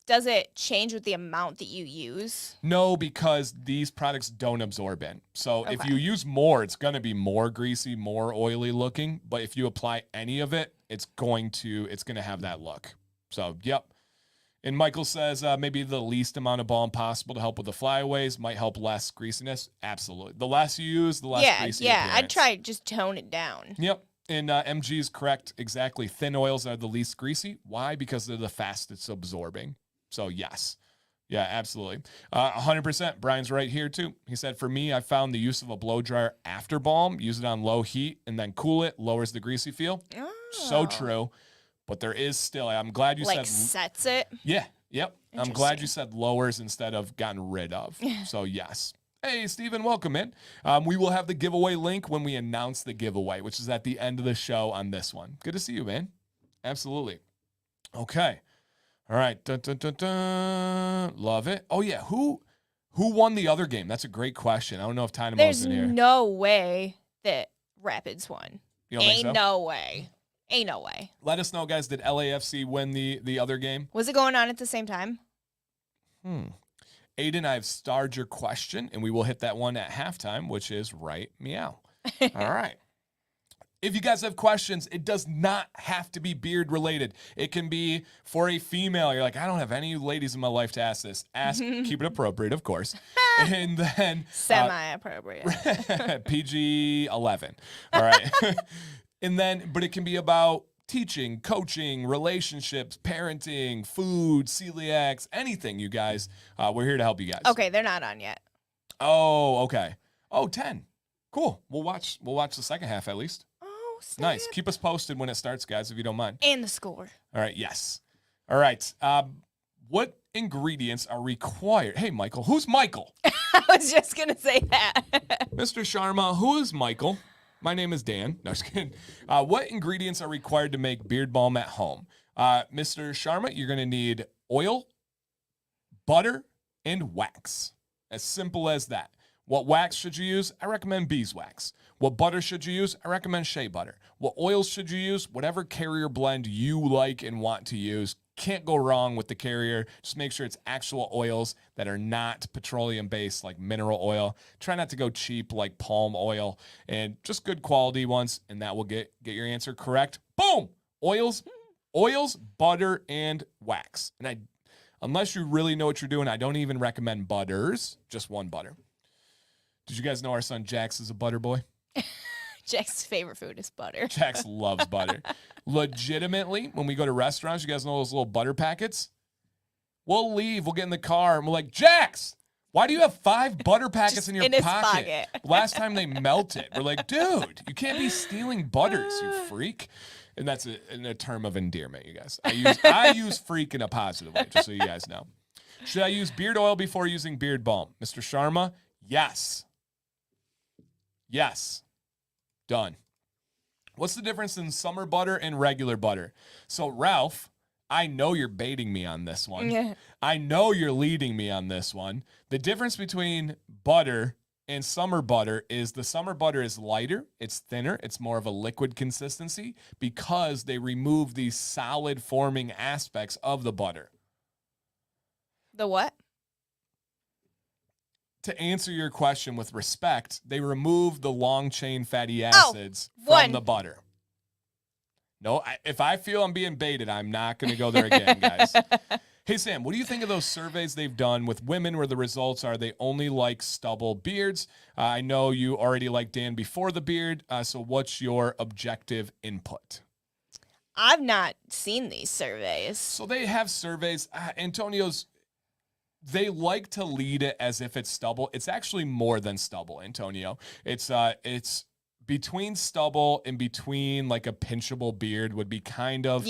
does it change with the amount that you use? No, because these products don't absorb in. So if Okay. you use more, it's going to be more greasy, more oily looking. But if you apply any of it, it's going to have that look. So, yep. And Michael says maybe the least amount of balm possible to help with the flyaways might help less greasiness. Absolutely. The less you use, the less greasy Yeah. appearance. I'd try to just tone it down. Yep. And MG is correct. Exactly. Thin oils are the least greasy. Why? Because they're the fastest absorbing. So, yes. Yeah, absolutely. 100%. Brian's right here, too. He said, for me, I found the use of a blow dryer after balm, use it on low heat, and then cool it, lowers the greasy feel. Oh. So true. But there is still, I'm glad you said. Sets it? Yeah, yep. I'm glad you Interesting. said lowers instead of gotten rid of. So, yes. Hey, Steven, welcome in. We will have the giveaway link when we announce the giveaway, which is at the end of the show on this one. Good to see you, man. Absolutely. Okay. All right. Dun, dun, dun, dun. Love it. Oh, yeah. Who won the other game? That's a great question. I don't know if Dynamo's There's in here. no way that Rapids won. You don't think Ain't so? no way. Ain't no way. Let us know, guys. Did LAFC win the other game? Was it going on at the same time? Aiden, I've starred your question, and we will hit that one at halftime, which is right meow. All right. If you guys have questions, it does not have to be beard related. It can be for a female. You're like, I don't have any ladies in my life to ask this. Ask, keep it appropriate, of course. And then Semi-appropriate. PG-11. All right. And then, but it can be about teaching, coaching, relationships, parenting, food, celiacs, anything, you guys. We're here to help you guys. Okay, they're not on yet. Oh, okay. Oh, 10. Cool. We'll watch the second half at least. Oh, snap. Nice. Keep us posted when it starts, guys, if you don't mind. And the score. All right. Yes. All right. What ingredients are required? Hey, Michael. Who's Michael? I was just going to say that. Mr. Sharma, who is Michael? My name is Dan. No, just kidding. What ingredients are required to make beard balm at home? Mr. Sharma, you're going to need oil, butter, and wax. As simple as that. What wax should you use? I recommend beeswax. What butter should you use? I recommend shea butter. What oils should you use? Whatever carrier blend you like and want to use. Can't go wrong with the carrier. Just make sure it's actual oils that are not petroleum-based like mineral oil. Try not to go cheap like palm oil, and just good quality ones, and that will get your answer correct. Boom! Oils, butter, and wax. And unless you really know what you're doing, I don't even recommend butters, just one butter. Did you guys know our son Jax is a butter boy? Jack's favorite food is butter. Jax loves butter. Legitimately, when we go to restaurants, you guys know those little butter packets? We'll leave, we'll get in the car, and we're like, Jax, why do you have 5 butter packets in your his pocket? pocket. Last time they melted. We're like, dude, you can't be stealing butters, you freak. And that's a term of endearment, you guys. I use freak in a positive way, just so you guys know. Should I use beard oil before using beard balm? Mr. Sharma, yes. Yes. Done. What's the difference in summer butter and regular butter? So, Ralph, I know you're baiting me on this one. Yeah. I know you're leading me on this one. The difference between butter and summer butter is the summer butter is lighter, it's thinner, it's more of a liquid consistency because they remove these solid forming aspects of the butter. The what? To answer your question with respect, they remove the long chain fatty acids from the butter. No, if I feel I'm being baited, I'm not going to go there again, guys. Hey, Sam, what do you think of those surveys they've done with women where the results are they only like stubble beards? I know you already liked Dan before the beard, so what's your objective input? I've not seen these surveys. So they have surveys. Antonio's, they like to lead it as if it's stubble. It's actually more than stubble, Antonio. It's between stubble and between like a pinchable beard would be kind of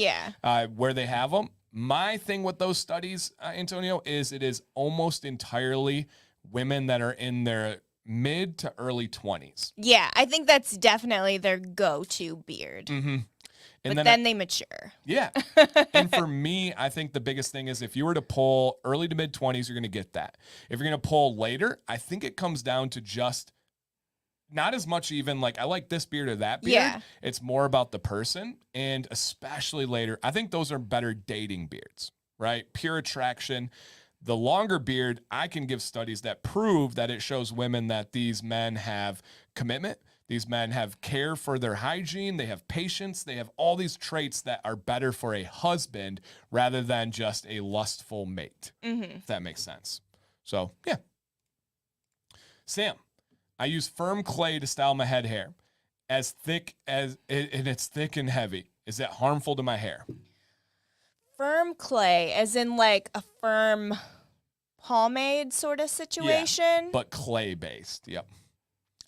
where they have them. My thing with those studies, Antonio, is it is almost entirely women that are in their mid to early 20s. Yeah, I think that's definitely their go-to beard. Mm-hmm. And but then they mature. Yeah. And for me, I think the biggest thing is if you were to pull early to mid 20s, you're going to get that. If you're going to pull later, I think it comes down to just not as much even like I like this beard or that beard. Yeah. It's more about the person, and especially later. I think those are better dating beards, right? Pure attraction. The longer beard, I can give studies that prove that it shows women that these men have commitment. These men have care for their hygiene. They have patience. They have all these traits that are better for a husband rather than just a lustful mate, if that makes sense. So, yeah. Sam, I use firm clay to style my head hair. As thick as, and it's thick and heavy. Is that harmful to my hair? Firm clay, as in like a firm pomade sort of situation? Yeah, but clay-based, yep.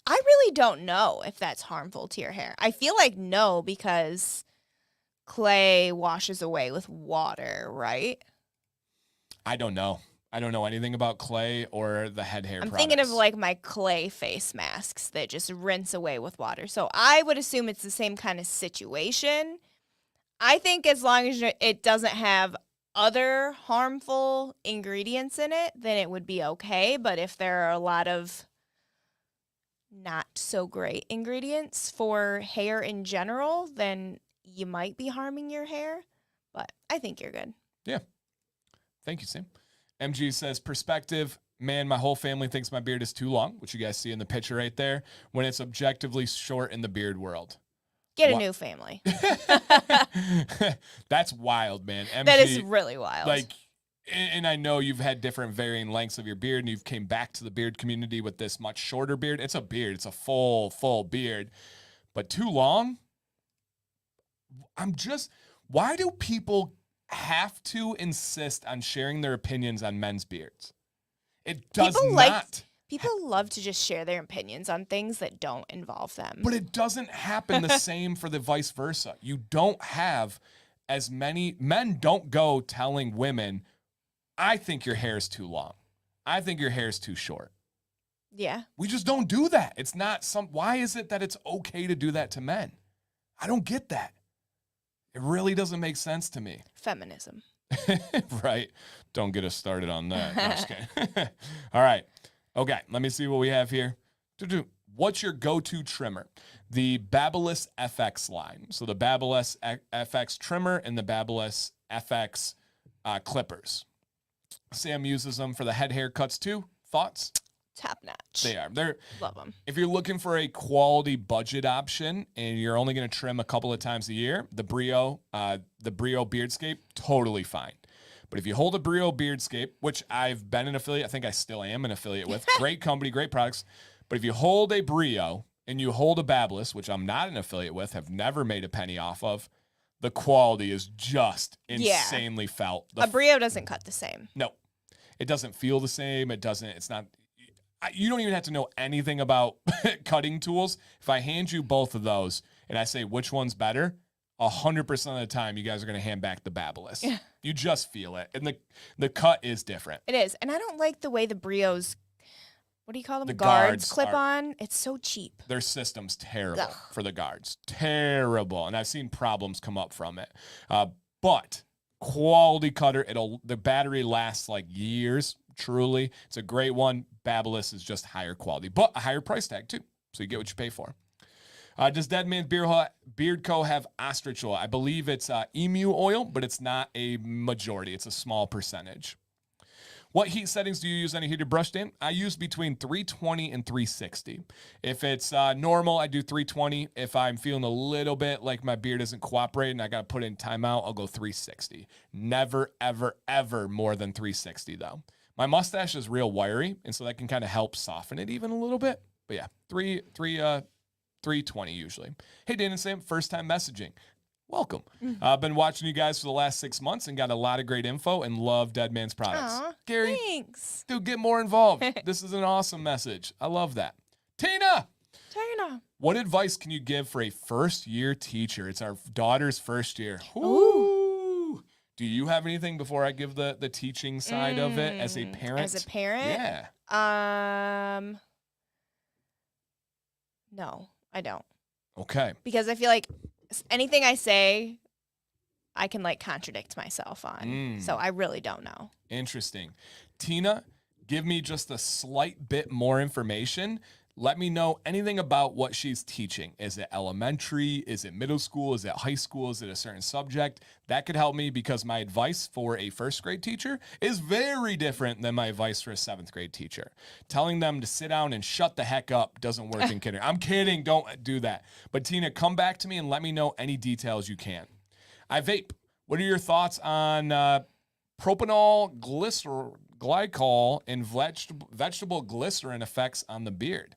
I really don't know if that's harmful to your hair. I feel like no, because clay washes away with water, right? I don't know. I don't know anything about clay or the head hair products. Thinking of like my clay face masks that just rinse away with water. So I would assume it's the same kind of situation. I think as long as it doesn't have other harmful ingredients in it, then it would be okay. But if there are a lot of not so great ingredients for hair in general, then you might be harming your hair, but I think you're good. Yeah. Thank you, Sam. MG says, perspective, man, my whole family thinks my beard is too long, which you guys see in the picture right there, when it's objectively short in the beard world. Get a new family. That's wild, man. MG, that is really wild. Like, and I know you've had different varying lengths of your beard, and you've came back to the beard community with this much shorter beard. It's a beard. It's a full beard. But too long? Why do people have to insist on sharing their opinions on men's beards? It does not. People love to just share their opinions on things that don't involve them. But it doesn't happen the same for the vice versa. You don't have as many men don't go telling women, I think your hair is too long. I think your hair is too short. Yeah. We just don't do that. It's not why is it that it's okay to do that to men? I don't get that. It really doesn't make sense to me. Feminism. Right. Don't get us started on that. No, just kidding. All right. Okay. Let me see what we have here. What's your go-to trimmer? The Babyliss FX line. So the Babyliss FX trimmer and the Babyliss FX clippers. Sam uses them for the head haircuts too. Thoughts? Top notch. They are. Love them. If you're looking for a quality budget option and you're only going to trim a couple of times a year, the Brio Beardscape, totally fine. But if you hold a Brio Beardscape, which I've been an affiliate, I think I still am an affiliate with, great company, great products. But if you hold a Brio and you hold a Babyliss, which I'm not an affiliate with, have never made a penny off of, the quality is just insanely felt. A Brio doesn't cut the same. No, it doesn't feel the same. It's not. You don't even have to know anything about cutting tools. If I hand you both of those and I say which one's better, 100% of the time you guys are going to hand back the Babyliss. Yeah. You just feel it. And the cut is different. It is. And I don't like the way the Brios, what do you call them? The guards clip on. It's so cheap. Their system's terrible for the guards. Terrible. And I've seen problems come up from it. But quality cutter. The battery lasts like years. Truly. It's a great one. Babyliss is just higher quality, but a higher price tag too. So you get what you pay for. Does Deadman's Beard Co. have ostrich oil? I believe it's emu oil, but it's not a majority. It's a small percentage. What heat settings do you use on a heated brush, Dan? I use between 320 and 360. If it's normal, I do 320. If I'm feeling a little bit like my beard isn't cooperating, I got to put in timeout, I'll go 360. Never, ever, ever more than 360 though. My mustache is real wiry, and so that can kind of help soften it even a little bit. But yeah, 320 usually. Hey, Dan and Sam, first time messaging. Welcome. I've been watching you guys for the last 6 months and got a lot of great info and love Deadman's products. Aww, Gary, thanks. Dude, get more involved. This is an awesome message. I love that. Tina, what advice can you give for a first-year teacher? It's our daughter's first year. Ooh. Do you have anything before I give the teaching side of it as a parent? As a parent? Yeah. No, I don't. Okay. Because I feel like anything I say, I can like contradict myself on. So I really don't know. Interesting. Tina, give me just a slight bit more information. Let me know anything about what she's teaching. Is it elementary? Is it middle school? Is it high school? Is it a certain subject? That could help me because my advice for a first grade teacher is very different than my advice for a 7th grade teacher. Telling them to sit down and shut the heck up doesn't work in kindergarten. I'm kidding. Don't do that. But Tina, come back to me and let me know any details you can. I vape. What are your thoughts on propanol, glycol, and vegetable glycerin effects on the beard?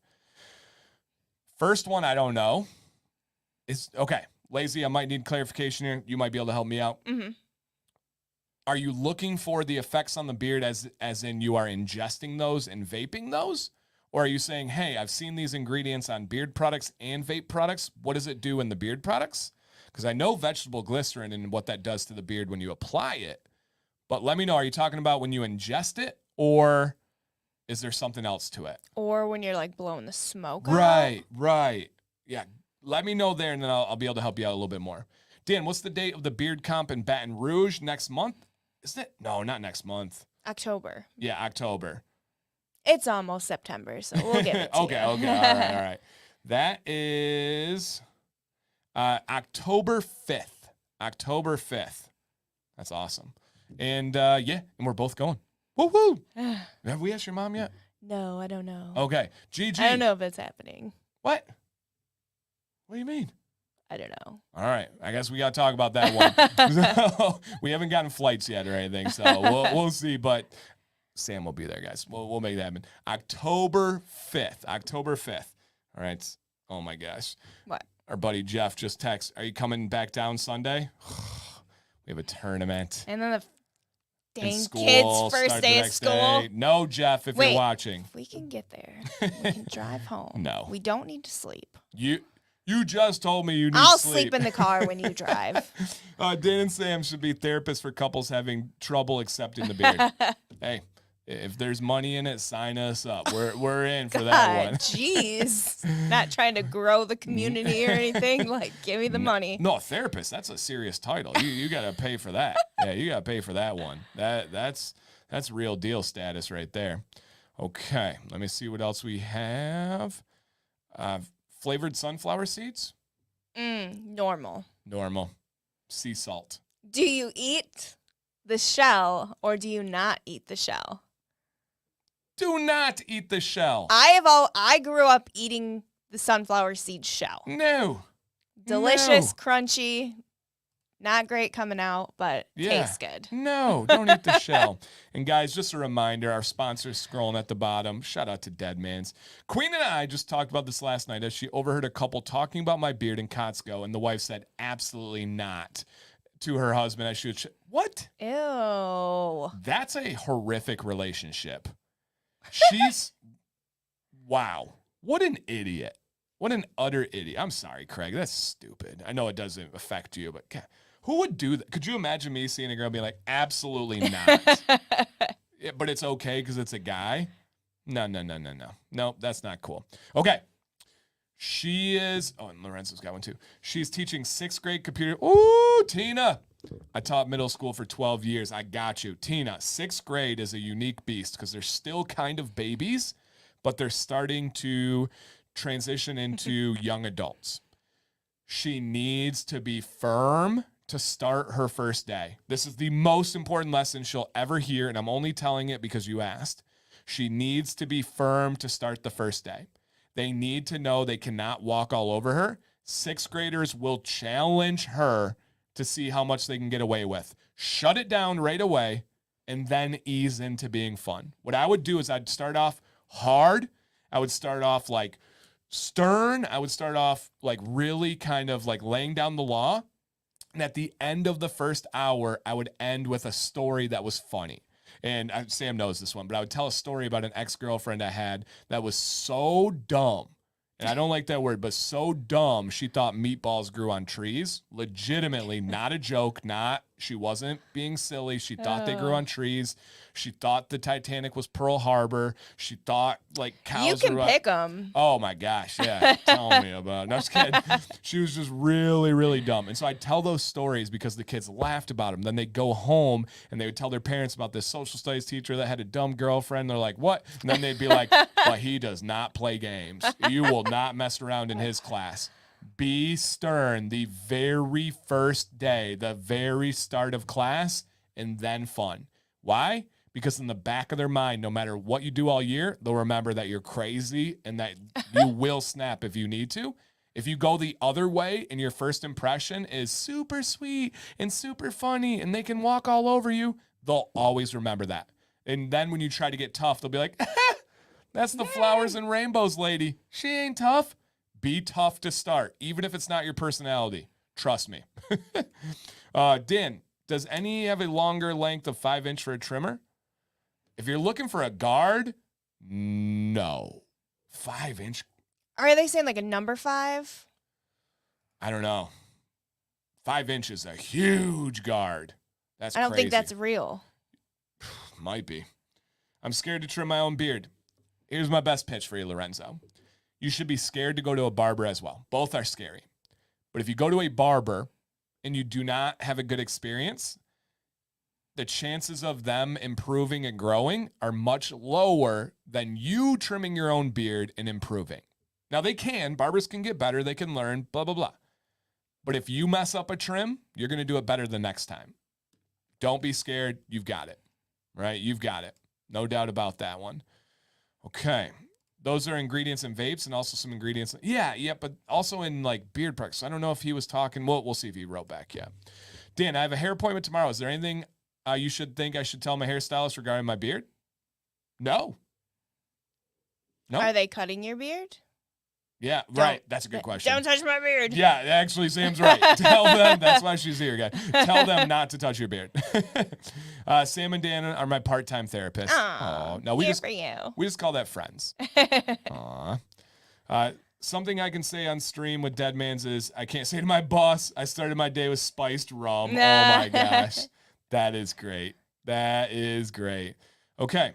First one, I don't know. Okay, Lazy, I might need clarification here. You might be able to help me out. Mm-hmm. Are you looking for the effects on the beard as in you are ingesting those and vaping those? Or are you saying, hey, I've seen these ingredients on beard products and vape products. What does it do in the beard products? Because I know vegetable glycerin and what that does to the beard when you apply it. But let me know, are you talking about when you ingest it or is there something else to it? Or when you're like blowing the smoke out? Right. Yeah. Let me know there and then I'll be able to help you out a little bit more. Dan, what's the date of the beard comp in Baton Rouge next month? Isn't it? No, not next month. October. Yeah, October. It's almost September, so we'll get it to Okay. you. All right. That is October 5th. October 5th. That's awesome. And and we're both going. Woo-hoo! Have we asked your mom yet? No, I don't know. Okay. Gigi. I don't know if it's happening. What? What do you mean? I don't know. All right. I guess we got to talk about that one. So, we haven't gotten flights yet or anything, so we'll see. But Sam will be there, guys. We'll make that happen. October 5th. October 5th. All right. Oh, my gosh. What? Our buddy Jeff just texted, are you coming back down Sunday? We have a tournament. And then the dang School, kids' first start day the of next school. day. No, Jeff, if Wait. you're watching. If we can get there, we can drive home. No. We don't need to sleep. You just told me you need I'll sleep. sleep in the car when you drive. Dan and Sam should be therapists for couples having trouble accepting the beard. Hey, if there's money in it, sign us up. We're in for that one. Jeez. Not trying to grow the community or anything. Like, give me the money. No, therapist, that's a serious title. You got to pay for that. Yeah, you got to pay for that one. That's real deal status right there. Okay, let me see what else we have. Flavored sunflower seeds? Normal. Normal. Sea salt. Do you eat the shell or do you not eat the shell? Do not eat the shell. I grew up eating the sunflower seed shell. No. Delicious, crunchy, not great coming out, but tastes good. No, don't eat the shell. And guys, just a reminder, our sponsor's scrolling at the bottom. Shout out to Deadman's. Queen and I just talked about this last night as she overheard a couple talking about my beard in Costco, and the wife said, absolutely not, to her husband as she would, what? Ew. That's a horrific relationship. Wow. What an idiot. What an utter idiot. I'm sorry, Craig. That's stupid. I know it doesn't affect you, but God, who would do that? Could you imagine me seeing a girl being like, absolutely not. But it's okay because it's a guy? No. No, that's not cool. Okay. She is, and Lorenzo's got one too. She's teaching 6th grade computer. Ooh, Tina. I taught middle school for 12 years. I got you. Tina, 6th grade is a unique beast because they're still kind of babies, but they're starting to transition into young adults. She needs to be firm to start her first day. This is the most important lesson she'll ever hear, and I'm only telling it because you asked. She needs to be firm to start the first day. They need to know they cannot walk all over her. 6th graders will challenge her to see how much they can get away with. Shut it down right away and then ease into being fun. What I would do is I'd start off hard. I would start off like stern. I would start off like really kind of like laying down the law. And at the end of the first hour, I would end with a story that was funny. And Sam knows this one, but I would tell a story about an ex-girlfriend I had that was so dumb. And I don't like that word, but so dumb, she thought meatballs grew on trees. Legitimately, not a joke, she wasn't being silly. She thought they grew on trees. She thought the Titanic was Pearl Harbor. She thought, like, cows You can pick them. Oh, my gosh, yeah. Tell me about it. No, I was kidding. She was just really, really dumb. And so I'd tell those stories because the kids laughed about them. Then they'd go home, and they would tell their parents about this social studies teacher that had a dumb girlfriend. They're like, what? And then they'd be like, but he does not play games. You will not mess around in his class. Be stern the very first day, the very start of class, and then fun. Why? Because in the back of their mind, no matter what you do all year, they'll remember that you're crazy and that you will snap if you need to. If you go the other way and your first impression is super sweet and super funny and they can walk all over you, they'll always remember that. And then when you try to get tough, they'll be like, that's the flowers and rainbows lady. She ain't tough. Be tough to start, even if it's not your personality. Trust me. Dan, does any have a longer length of 5-inch for a trimmer? If you're looking for a guard, no. 5-inch? Are they saying like a number 5? I don't know. 5 inches, a huge guard. That's I don't crazy. think that's real. Might be. I'm scared to trim my own beard. Here's my best pitch for you, Lorenzo. You should be scared to go to a barber as well. Both are scary. But if you go to a barber and you do not have a good experience, the chances of them improving and growing are much lower than you trimming your own beard and improving. Now, barbers can get better, they can learn, blah, blah, blah. But if you mess up a trim, you're going to do it better the next time. Don't be scared. You've got it, right? You've got it. No doubt about that one. Okay. Those are ingredients in vapes and also some ingredients. Yeah, but also in like beard products. I don't know if he was talking. Well, we'll see if he wrote back yet. Dan, I have a hair appointment tomorrow. Is there anything you should think I should tell my hairstylist regarding my beard? No. Are they cutting your beard? Yeah, right. That's a good question. Don't touch my beard. Yeah, actually, Sam's right. Tell them. That's why she's here, guys. Tell them not to touch your beard. Sam and Dan are my part-time therapists. Oh, no, we just call that friends. Aw. Something I can say on stream with Deadman's is I can't say to my boss, I started my day with spiced rum. Oh my gosh. That is great. That is great. Okay.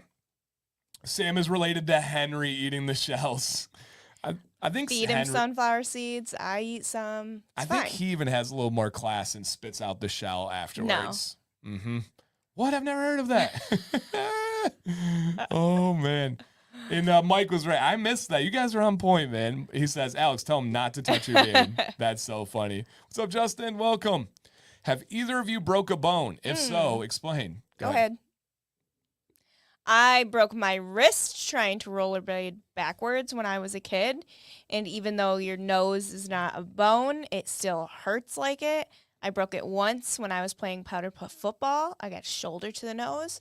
Sam is related to Henry eating the shells. I think feed him sunflower seeds. I eat some. I think he even has a little more class and spits out the shell afterwards. No. Mm-hmm. What? I've never heard of that. Oh, man. And Mike was right. I missed that. You guys are on point, man. He says, Alex, tell him not to touch your beard. That's so funny. What's up, Justin? Welcome. Have either of you broke a bone? If so, explain. Go ahead. I broke my wrist trying to rollerblade backwards when I was a kid. And even though your nose is not a bone, it still hurts like it. I broke it once when I was playing powder puff football. I got shoulder to the nose.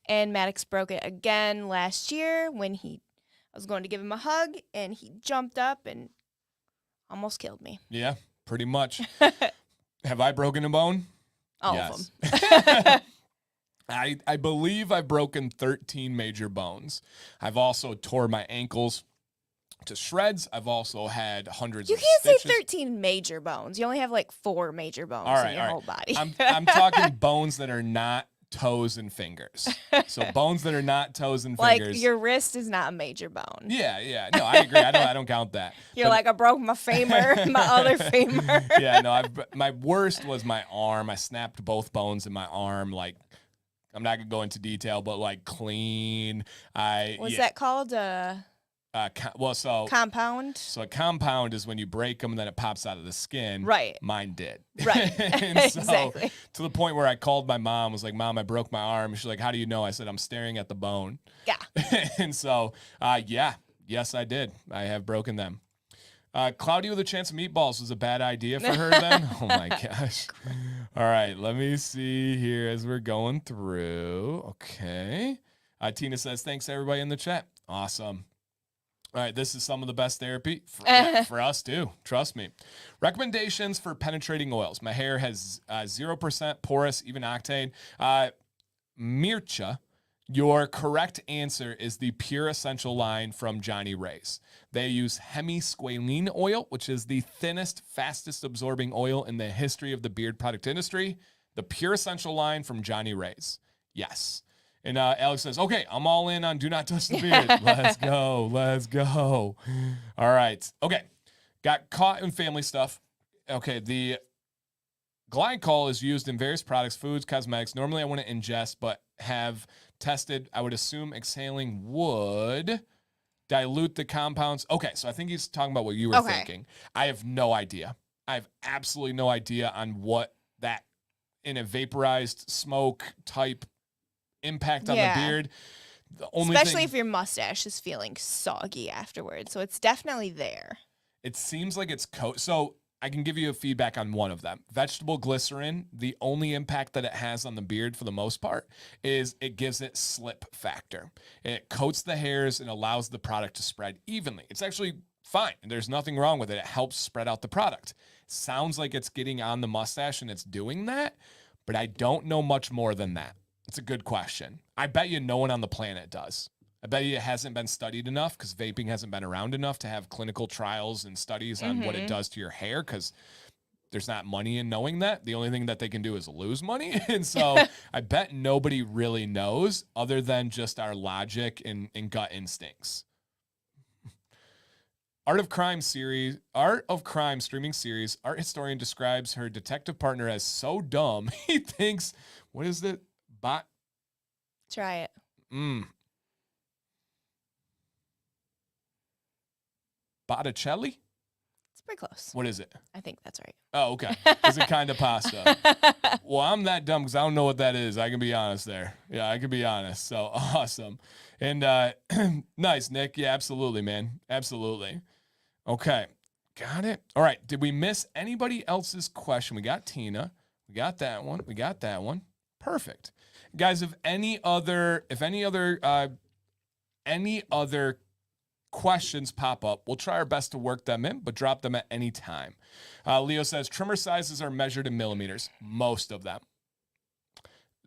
And Maddox broke it again last year when I was going to give him a hug, and he jumped up and almost killed me. Yeah, pretty much. Have I broken a bone? All of them. I believe I've broken 13 major bones. I've also tore my ankles to shreds. I've also had hundreds of stitches. You can't say 13 major bones. You only have like 4 major bones in your whole body. I'm talking bones that are not toes and fingers. So bones that are not toes and fingers. Like your wrist is not a major bone. Yeah. No, I agree. I don't count that. You're like, I broke my femur, my other femur. Yeah, no, my worst was my arm. I snapped both bones in my arm, like, I'm not going to go into detail, but like clean. What's that called? Compound? So a compound is when you break them and then it pops out of the skin. Right. Mine did. Right. And so, exactly. To the point where I called my mom, was like, Mom, I broke my arm. She's like, how do you know? I said, I'm staring at the bone. Yeah. And so, yes, I did. I have broken them. Cloudy with a chance of meatballs was a bad idea for her then? Oh, my gosh. All right, let me see here as we're going through. Okay. Tina says, thanks, everybody in the chat. Awesome. All right, this is some of the best therapy for us, too. Trust me. Recommendations for penetrating oils. My hair has 0% porous, even octane. Mircha, your correct answer is the Pure Essential line from Johnny Ray's. They use hemisqualane oil, which is the thinnest, fastest absorbing oil in the history of the beard product industry. The Pure Essential line from Johnny Ray's. Yes. And Alex says, okay, I'm all in on do not touch the beard. Let's go. Let's go. All right. Okay. Got caught in family stuff. Okay. The glycol is used in various products, foods, cosmetics. Normally I wouldn't ingest, but have tested. I would assume exhaling would dilute the compounds. Okay. So I think he's talking about what you were thinking. I have no idea. I have absolutely no idea on what that in a vaporized smoke type impact on the beard. Especially if your mustache is feeling soggy afterwards. So it's definitely there. It seems like it's so I can give you a feedback on one of them. Vegetable glycerin, the only impact that it has on the beard for the most part is it gives it slip factor. It coats the hairs and allows the product to spread evenly. It's actually fine. There's nothing wrong with it. It helps spread out the product. Sounds like it's getting on the mustache and it's doing that, but I don't know much more than that. It's a good question. I bet you no one on the planet does. I bet you it hasn't been studied enough because vaping hasn't been around enough to have clinical trials and studies on what it does to your hair because there's not money in knowing that. The only thing that they can do is lose money. And so I bet nobody really knows other than just our logic and gut instincts. Art of Crime streaming series. Art historian describes her detective partner as so dumb he thinks, what is it? Try it. Botticelli? It's pretty close. What is it? I think that's right. Oh, okay. Is it kind of pasta? Well, I'm that dumb because I don't know what that is. I can be honest there. Yeah, I can be honest. So awesome. And nice, Nick. Yeah, absolutely, man. Absolutely. Okay. Got it. All right. Did we miss anybody else's question? We got Tina. We got that one. We got that one. Perfect. Guys, if any other questions pop up, we'll try our best to work them in, but drop them at any time. Leo says trimmer sizes are measured in millimeters, most of them.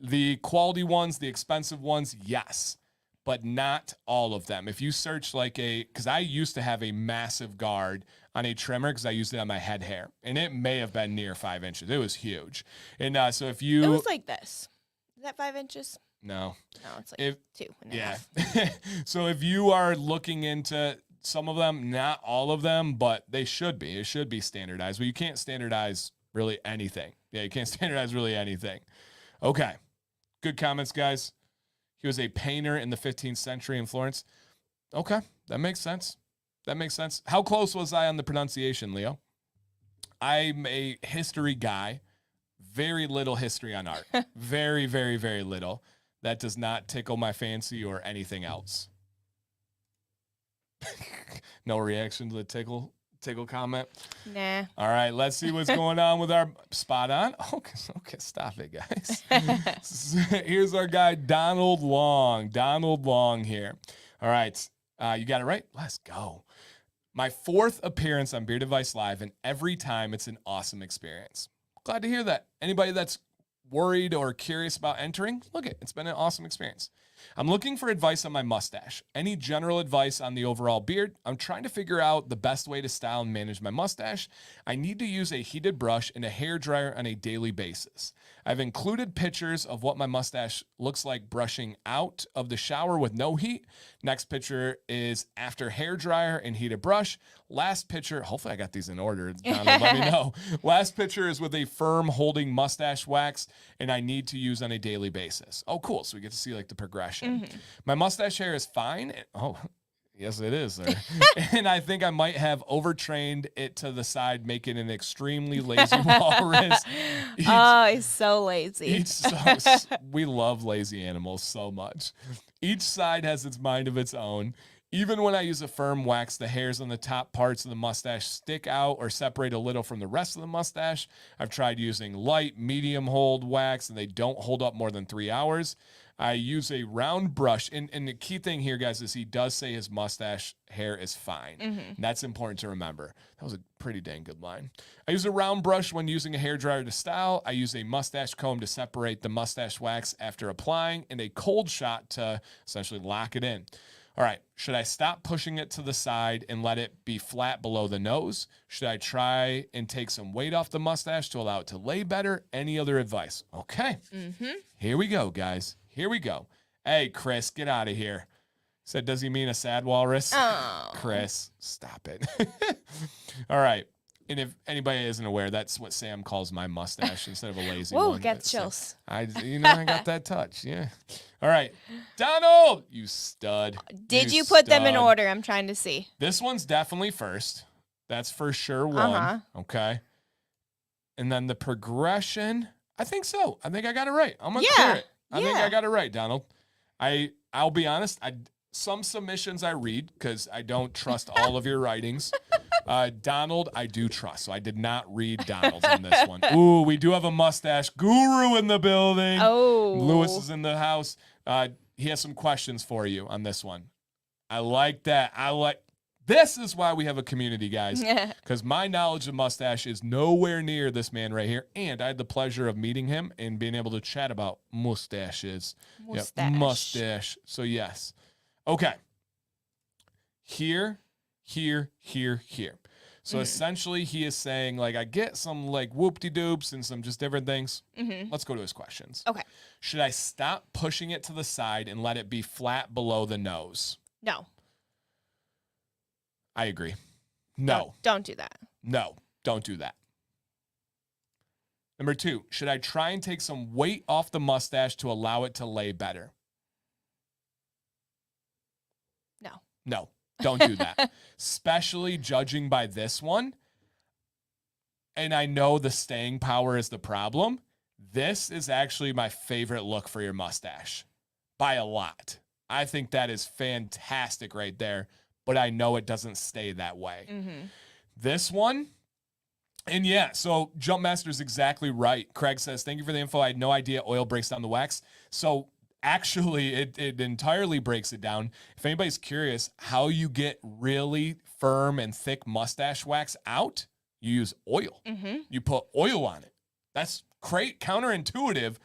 The quality ones, the expensive ones, yes, but not all of them. If you search because I used to have a massive guard on a trimmer because I used it on my head hair, and it may have been near 5 inches. It was huge. And so if you... It was like this. Is that 5 inches? No. No, it's like 2.5. Yeah. So if you are looking into some of them, not all of them, but they should be. It should be standardized. But you can't standardize really anything. Yeah, you can't standardize really anything. Okay. Good comments, guys. He was a painter in the 15th century in Florence. Okay. That makes sense. That makes sense. How close was I on the pronunciation, Leo? I'm a history guy. Very little history on art. Very, very, very little. That does not tickle my fancy or anything else. No reaction to the tickle comment? Nah. All right, let's see what's going on with our spot on. Okay, stop it, guys. Here's our guy, Donald Long. Donald Long here. All right, you got it right? Let's go. My 4th appearance on Beard Advice Live, and every time it's an awesome experience. Glad to hear that. Anybody that's worried or curious about entering, it's been an awesome experience. I'm looking for advice on my mustache. Any general advice on the overall beard? I'm trying to figure out the best way to style and manage my mustache. I need to use a heated brush and a hair dryer on a daily basis. I've included pictures of what my mustache looks like brushing out of the shower with no heat. Next picture is after hair dryer and heated brush. Last picture, hopefully I got these in order. Donald, let me know. Last picture is with a firm holding mustache wax, and I need to use on a daily basis. Oh, cool. So we get to see the progression. Mm-hmm. My mustache hair is fine. Oh, yes, it is, sir. And I think I might have overtrained it to the side, making an extremely lazy walrus. He's so lazy. We love lazy animals so much. Each side has its mind of its own. Even when I use a firm wax, the hairs on the top parts of the mustache stick out or separate a little from the rest of the mustache. I've tried using light, medium hold wax, and they don't hold up more than 3 hours. I use a round brush. And the key thing here, guys, is he does say his mustache hair is fine. Mm-hmm. That's important to remember. That was a pretty dang good line. I use a round brush when using a hairdryer to style. I use a mustache comb to separate the mustache wax after applying, and a cold shot to essentially lock it in. All right, should I stop pushing it to the side and let it be flat below the nose? Should I try and take some weight off the mustache to allow it to lay better? Any other advice? Okay, Here we go, guys. Here we go. Hey, Chris, get out of here. Said, does he mean a sad walrus? Oh. Chris, stop it. All right. And if anybody isn't aware, that's what Sam calls my mustache instead of a lazy one. Whoa, got chills. I got that touch. Yeah. All right. Donald, you stud. Did you put them in order? I'm trying to see. This one's definitely first. That's for sure one. Okay. And then the progression, I think so. I think I got it right. I'm going to clear it. I think I got it right, Donald. I'll be honest. Some submissions I read because I don't trust all of your writings. Donald, I do trust. So I did not read Donald's on this one. Ooh, we do have a mustache guru in the building. Oh. Lewis is in the house. He has some questions for you on this one. I like that. This is why we have a community, guys, because my knowledge of mustache is nowhere near this man right here. And I had the pleasure of meeting him and being able to chat about mustaches. Mustache. Yep, mustache. So, yes. Okay. Here. So, essentially, he is saying, I get some, whoop-de-doops and some just different things. Mm-hmm. Let's go to his questions. Okay. Should I stop pushing it to the side and let it be flat below the nose? No. I agree. No. Don't do that. No, don't do that. Number 2, should I try and take some weight off the mustache to allow it to lay better? No. No, don't do that. Especially judging by this one, and I know the staying power is the problem, this is actually my favorite look for your mustache by a lot. I think that is fantastic right there, but I know it doesn't stay that way. This one, and yeah, so Jumpmaster's exactly right. Craig says, thank you for the info. I had no idea oil breaks down the wax. So actually, it entirely breaks it down. If anybody's curious how you get really firm and thick mustache wax out, you use oil. You put oil on it. That's great, counterintuitive.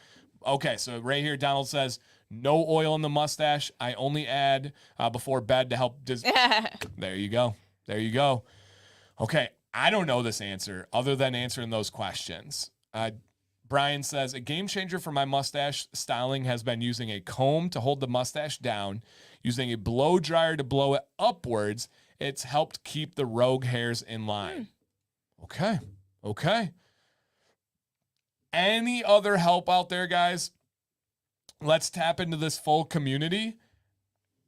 Okay, so right here, Donald says, no oil in the mustache. I only add before bed to help. There you go. There you go. Okay, I don't know this answer other than answering those questions. Brian says, a game changer for my mustache styling has been using a comb to hold the mustache down, using a blow dryer to blow it upwards. It's helped keep the rogue hairs in line. Okay. Any other help out there, guys? Let's tap into this full community.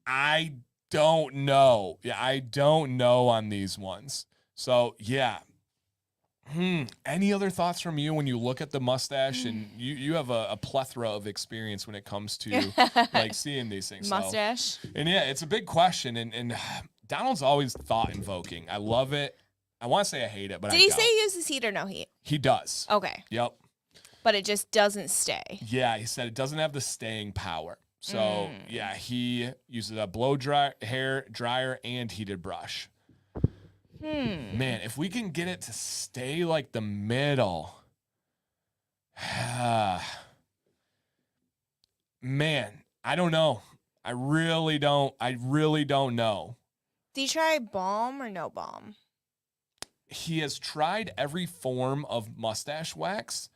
I don't know. Yeah, I don't know on these ones. So, yeah. Any other thoughts from you when you look at the mustache? And you have a plethora of experience when it comes to like seeing these things. Mustache. So, and yeah, it's a big question. And Donald's always thought invoking. I love it. I want to say I hate it, but Did he say he uses heat or no heat? He does. Okay. Yep. But it just doesn't stay. Yeah, he said it doesn't have the staying power. So, yeah, he uses a blow hair dryer and heated brush. Man, if we can get it to stay like the middle. Man, I don't know. I really don't know. Did you try balm or no balm? He has tried every form of mustache wax.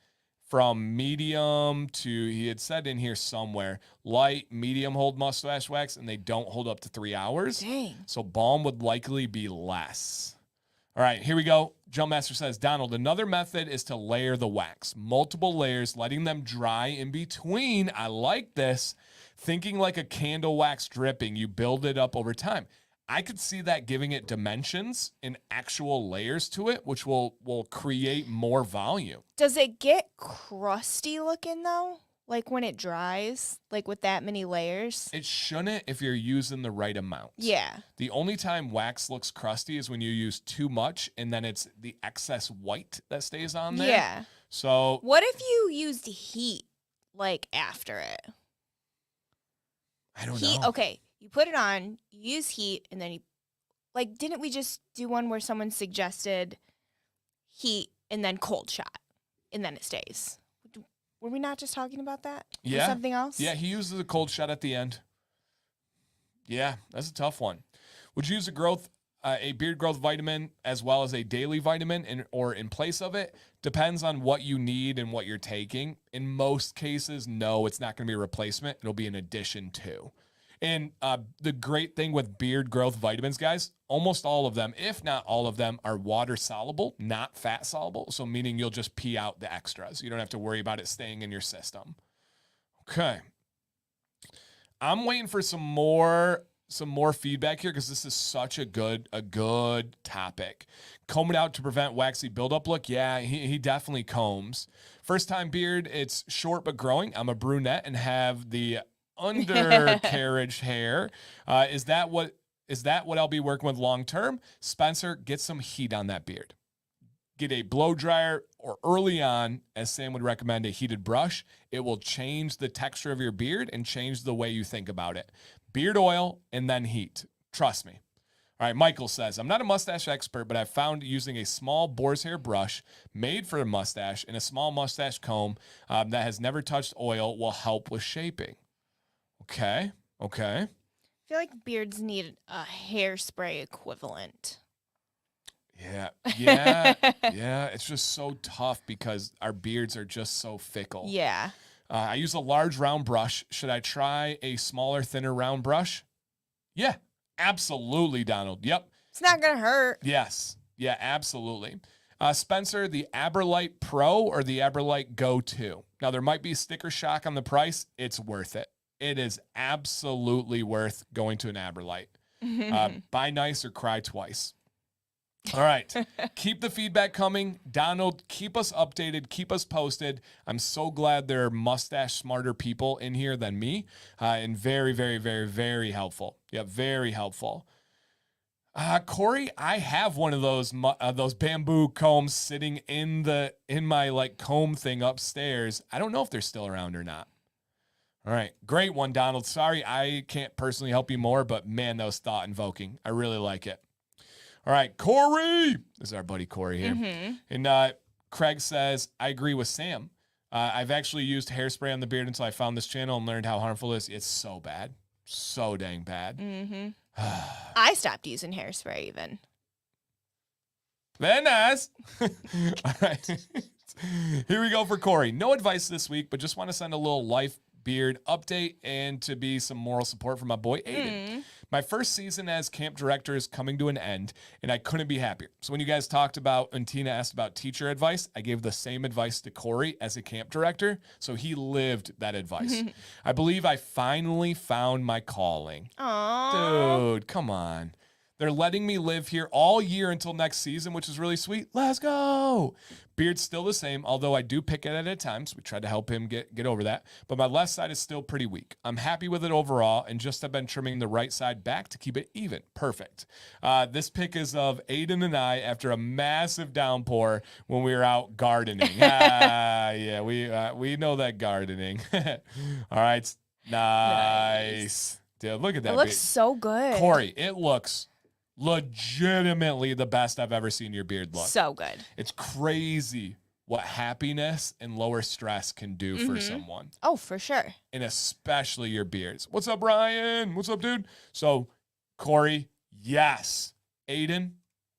From medium to, he had said in here somewhere, light, medium hold mustache wax, and they don't hold up to 3 hours. Dang. So balm would likely be less. All right, here we go. Jumpmaster says, Donald, another method is to layer the wax. Multiple layers, letting them dry in between. I like this. Thinking like a candle wax dripping, you build it up over time. I could see that giving it dimensions and actual layers to it, which will create more volume. Does it get crusty looking though? Like when it dries, like with that many layers? It shouldn't if you're using the right amount. Yeah. The only time wax looks crusty is when you use too much and then it's the excess white that stays on there. Yeah. So what if you used heat like after it? I don't know. Okay. You put it on, you use heat, and then didn't we just do one where someone suggested heat and then cold shot, and then it stays? Were we not just talking about that? Yeah. Or something else? Yeah, he uses a cold shot at the end. Yeah, that's a tough one. Would you use a beard growth vitamin as well as a daily vitamin or in place of it? Depends on what you need and what you're taking. In most cases, no, it's not going to be a replacement. It'll be an addition to. And the great thing with beard growth vitamins, guys, almost all of them, if not all of them, are water soluble, not fat soluble. So meaning you'll just pee out the extras. You don't have to worry about it staying in your system. Okay. I'm waiting for some more feedback here because this is such a good topic. Comb it out to prevent waxy buildup look. Yeah, he definitely combs. First time beard, it's short but growing. I'm a brunette and have the undercarriage hair. Is that what I'll be working with long term? Spencer, get some heat on that beard. Get a blow dryer or early on, as Sam would recommend, a heated brush. It will change the texture of your beard and change the way you think about it. Beard oil and then heat. Trust me. All right, Michael says, I'm not a mustache expert, but I've found using a small boar's hair brush made for a mustache and a small mustache comb that has never touched oil will help with shaping. Okay. I feel like beards need a hairspray equivalent. Yeah. It's just so tough because our beards are just so fickle. Yeah. I use a large round brush. Should I try a smaller, thinner round brush? Yeah, absolutely, Donald. Yep. It's not going to hurt. Yes. Yeah, absolutely. Spencer, the Aberlite Pro or the Aberlite Go 2? Now, there might be sticker shock on the price. It's worth it. It is absolutely worth going to an Aberlite. Buy nice or cry twice. All right. Keep the feedback coming. Donald, keep us updated. Keep us posted. I'm so glad there are mustache smarter people in here than me. And very, very, very, very helpful. Yeah, very helpful. Corey, I have one of those bamboo combs sitting in my like comb thing upstairs. I don't know if they're still around or not. All right. Great one, Donald. Sorry, I can't personally help you more, but man, that was thought invoking. I really like it. All right, Corey. This is our buddy Corey here. Mm-hmm. And Craig says, I agree with Sam. I've actually used hairspray on the beard until I found this channel and learned how harmful it is. It's so bad. So dang bad. Mm-hmm. I stopped using hairspray even. Very nice. All right. Here we go for Corey. No advice this week, but just want to send a little life beard update and to be some moral support for my boy Aiden. My first season as camp director is coming to an end, and I couldn't be happier. So when you guys talked about, and Tina asked about teacher advice, I gave the same advice to Corey as a camp director, so he lived that advice. I believe I finally found my calling. Aww. Dude, come on. They're letting me live here all year until next season, which is really sweet. Let's go. Beard's still the same, although I do pick it at times. We tried to help him get over that. But my left side is still pretty weak. I'm happy with it overall and just have been trimming the right side back to keep it even. Perfect. This pic is of Aiden and I after a massive downpour when we were out gardening. Yeah, we know that gardening. All right. Nice. Dude, look at that. It looks so good. Corey, it looks legitimately the best I've ever seen your beard look. So good. It's crazy what happiness and lower stress can do for someone. Oh, for sure. And especially your beards. What's up, Ryan? What's up, dude? So, Corey, yes. Aiden,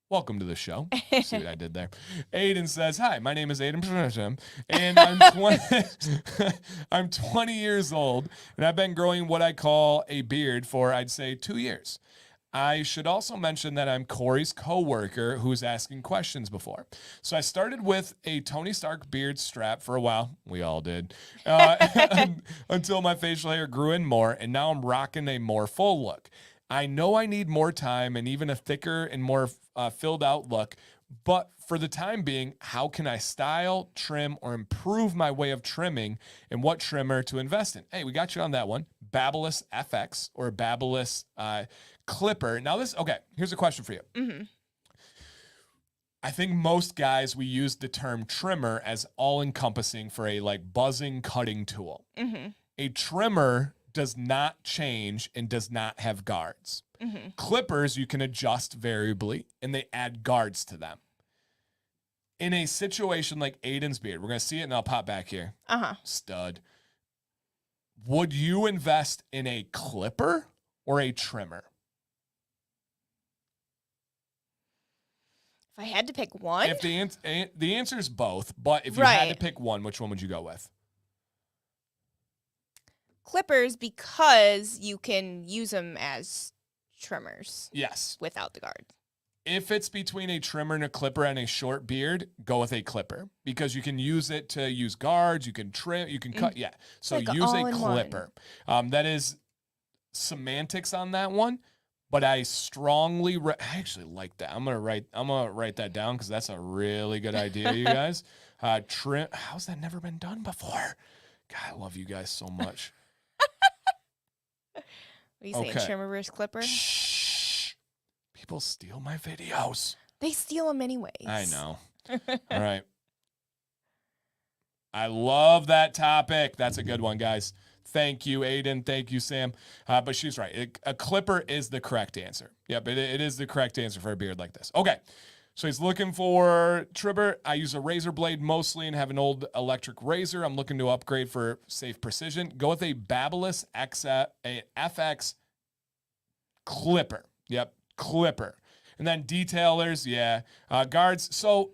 welcome to the show. See what I did there. Aiden says, hi, my name is Aiden, and I'm 20 years old, and I've been growing what I call a beard for, I'd say, 2 years. I should also mention that I'm Corey's coworker who's asking questions before. So I started with a Tony Stark beard strap for a while. We all did. Until my facial hair grew in more, and now I'm rocking a more full look. I know I need more time and even a thicker and more filled out look, but for the time being, how can I style, trim, or improve my way of trimming and what trimmer to invest in? Hey, we got you on that one. Babyliss FX or Babyliss Clipper. Now here's a question for you. Mm-hmm. I think most guys, we use the term trimmer as all encompassing for a like buzzing cutting tool. Mm-hmm. A trimmer does not change and does not have guards. Mm-hmm. Clippers, you can adjust variably and they add guards to them. In a situation like Aiden's beard, we're going to see it and I'll pop back here. Stud. Would you invest in a clipper or a trimmer? If I had to pick one? If the answer is both, but if you had to pick one, which one would you go with? Clippers, because you can use them as trimmers. Yes. Without the guard. If it's between a trimmer and a clipper and a short beard, go with a clipper because you can use it to use guards, you can trim, you can cut. Yeah. So like use a clipper. That is semantics on that one, but I strongly, I actually like that. I'm going to write that down because that's a really good idea, you guys. Trim. How's that never been done before? God, I love you guys so much. What are you saying, trimmer versus clipper? Shh. People steal my videos. They steal them anyways. I know. All right. I love that topic. That's a good one, guys. Thank you, Aiden. Thank you, Sam. But she's right. A clipper is the correct answer. Yep, it is the correct answer for a beard like this. Okay. So he's looking for trimmer. I use a razor blade mostly and have an old electric razor. I'm looking to upgrade for safe precision. Go with a Babyliss FX clipper. Yep, clipper. And then detailers, yeah. Guards. So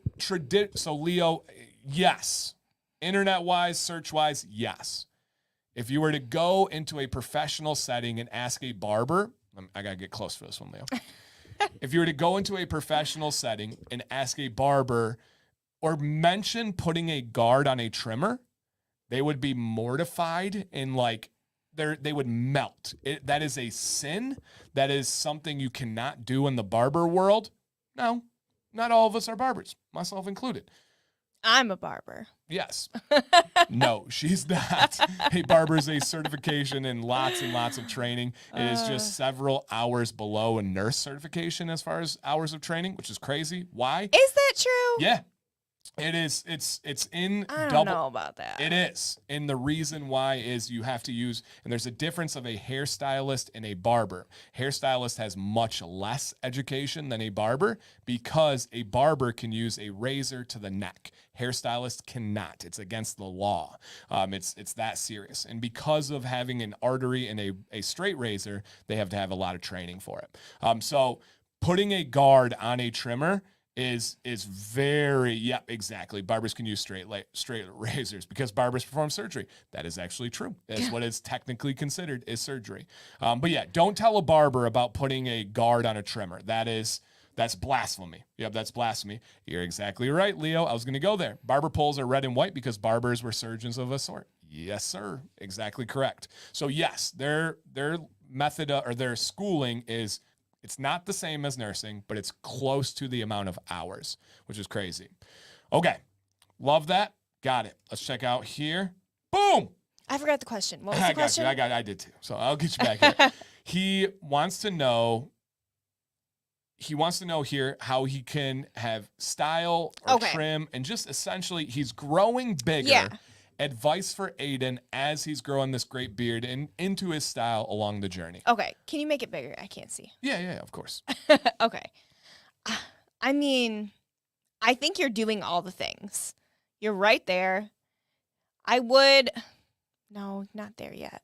Leo, yes. Internet-wise, search-wise, yes. If you were to go into a professional setting and ask a barber, I got to get close for this one, Leo. If you were to go into a professional setting and ask a barber or mention putting a guard on a trimmer, they would be mortified and like they would melt. That is a sin. That is something you cannot do in the barber world. No, not all of us are barbers, myself included. I'm a barber. Yes. No, she's not. A barber is a certification and lots of training. It is just several hours below a nurse certification as far as hours of training, which is crazy. Why? Is that true? Yeah. It is. It's in I don't double. know about that. It is. And the reason why is you have to use, and there's a difference of a hairstylist and a barber. Hairstylist has much less education than a barber because a barber can use a razor to the neck. Hairstylist cannot. It's against the law. It's that serious. And because of having an artery and a straight razor, they have to have a lot of training for it. So putting a guard on a trimmer is very, yep, exactly. Barbers can use straight razors because barbers perform surgery. That is actually true. That's what is technically considered is surgery. But yeah, don't tell a barber about putting a guard on a trimmer. That's blasphemy. Yep, that's blasphemy. You're exactly right, Leo. I was going to go there. Barber poles are red and white because barbers were surgeons of a sort. Yes, sir. Exactly correct. So yes, their method or their schooling is, it's not the same as nursing, but it's close to the amount of hours, which is crazy. Okay. Love that. Got it. Let's check out here. Boom. I forgot the question. What was the question? I did too. So I'll get you back here. He wants to know here how he can have style or trim and just essentially he's growing bigger. Yeah. Advice for Aiden as he's growing this great beard and into his style along the journey. Okay. Can you make it bigger? I can't see. Yeah, of course. Okay. I mean, I think you're doing all the things. You're right there. No, not there yet.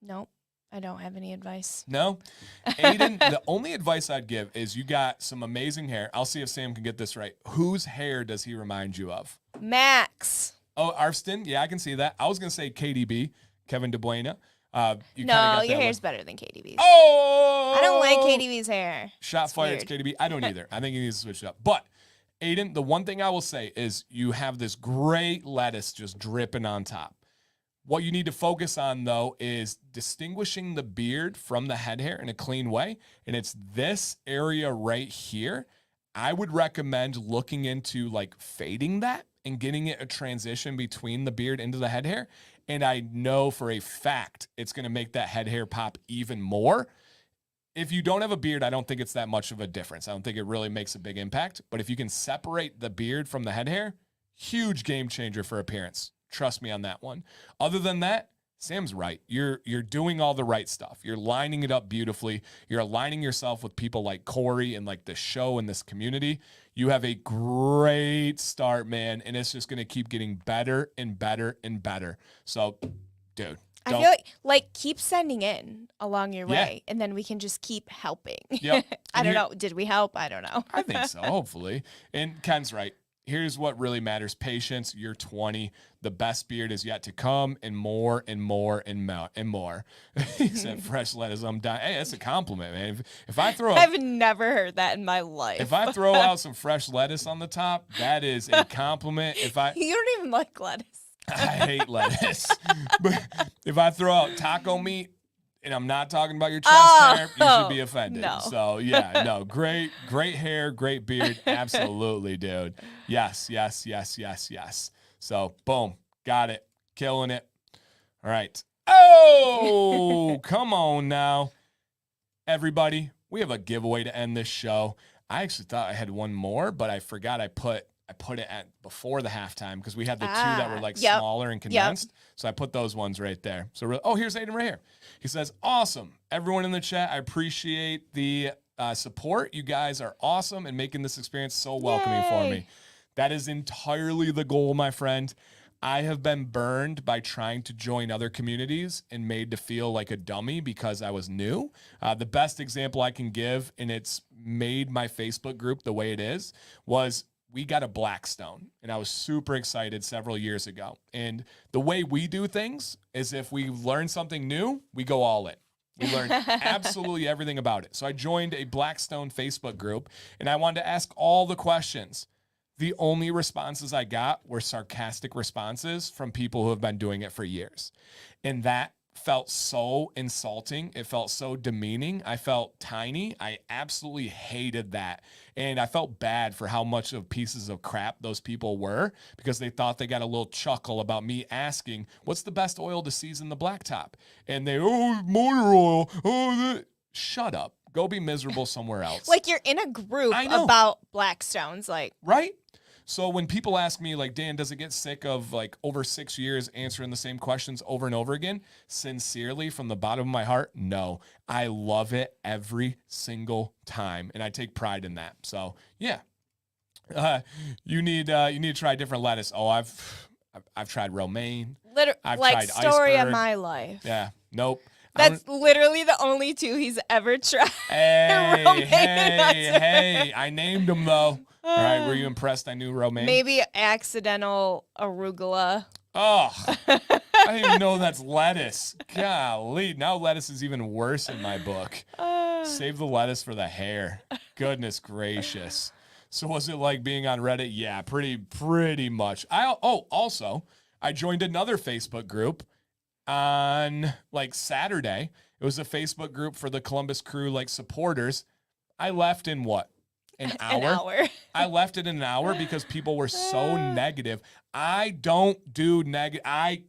Nope. I don't have any advice. No? Aiden, the only advice I'd give is you got some amazing hair. I'll see if Sam can get this right. Whose hair does he remind you of? Max. Oh, Arston? Yeah, I can see that. I was going to say KDB, Kevin DeBuena. No, your hair's better than KDB's. Oh! I don't like KDB's hair. Shot fired, it's KDB. I don't either. I think he needs to switch it up. But, Aiden, the one thing I will say is you have this great lettuce just dripping on top. What you need to focus on, though, is distinguishing the beard from the head hair in a clean way. And it's this area right here. I would recommend looking into like fading that and getting it a transition between the beard into the head hair. And I know for a fact it's going to make that head hair pop even more. If you don't have a beard, I don't think it's that much of a difference. I don't think it really makes a big impact. But if you can separate the beard from the head hair, huge game changer for appearance. Trust me on that one. Other than that, Sam's right. You're doing all the right stuff. You're lining it up beautifully. You're aligning yourself with people like Corey and like the show and this community. You have a great start, man, and it's just going to keep getting better and better and better. So, dude. I feel like keep sending in along your way, and then we can just keep helping. Yep. I don't know. Did we help? I don't know. I think so, hopefully. And Ken's right. Here's what really matters. Patience. You're 20. The best beard is yet to come, and more and more and more and more. He said fresh lettuce. I'm dying. Hey, that's a compliment, man. If I throw I've never heard that in my life. If I throw out some fresh lettuce on the top, that is a compliment. You don't even like lettuce. I hate lettuce. But if I throw out taco meat, and I'm not talking about your chest hair, you should be offended. No. So, yeah, no, great hair, great beard. Absolutely, dude. Yes. So, boom, got it. Killing it. All right. Oh, come on now. Everybody, we have a giveaway to end this show. I actually thought I had one more, but I forgot I put it at before the halftime because we had the two that were like smaller and condensed. So I put those ones right there. So, here's Aiden right here. He says, awesome. Everyone in the chat, I appreciate the support. You guys are awesome and making this experience so welcoming for me. That is entirely the goal, my friend. I have been burned by trying to join other communities and made to feel like a dummy because I was new. The best example I can give, and it's made my Facebook group the way it is, was we got a Blackstone, and I was super excited several years ago. And the way we do things is if we learn something new, we go all in. We learn absolutely everything about it. So I joined a Blackstone Facebook group, and I wanted to ask all the questions. The only responses I got were sarcastic responses from people who have been doing it for years. And that felt so insulting. It felt so demeaning. I felt tiny. I absolutely hated that. And I felt bad for how much of pieces of crap those people were because they thought they got a little chuckle about me asking, what's the best oil to season the blacktop? And they, oh, motor oil. Oh, shut up. Go be miserable somewhere else. Like you're in a group I know. about Blackstones. Like, right? So when people ask me, like, Dan, does it get sick of, like, over 6 years answering the same questions over and over again? Sincerely, from the bottom of my heart, no. I love it every single time, and I take pride in that. So, yeah. You need to try different lettuce. Oh, I've tried romaine. I've like tried story iceberg. of my life. Yeah, nope. That's literally the only two he's ever tried. Hey, Romaine and iceberg. hey, I named them, though. All right, were you impressed I knew romaine? Maybe accidental arugula. Oh, I didn't even know that's lettuce. Golly, now lettuce is even worse in my book. Save the lettuce for the hair. Goodness gracious. So was it like being on Reddit? Yeah, pretty much. Also, I joined another Facebook group on like Saturday. It was a Facebook group for the Columbus Crew like supporters. I left in what? An hour? An hour. I left it in an hour because people were so negative. I don't do negative. I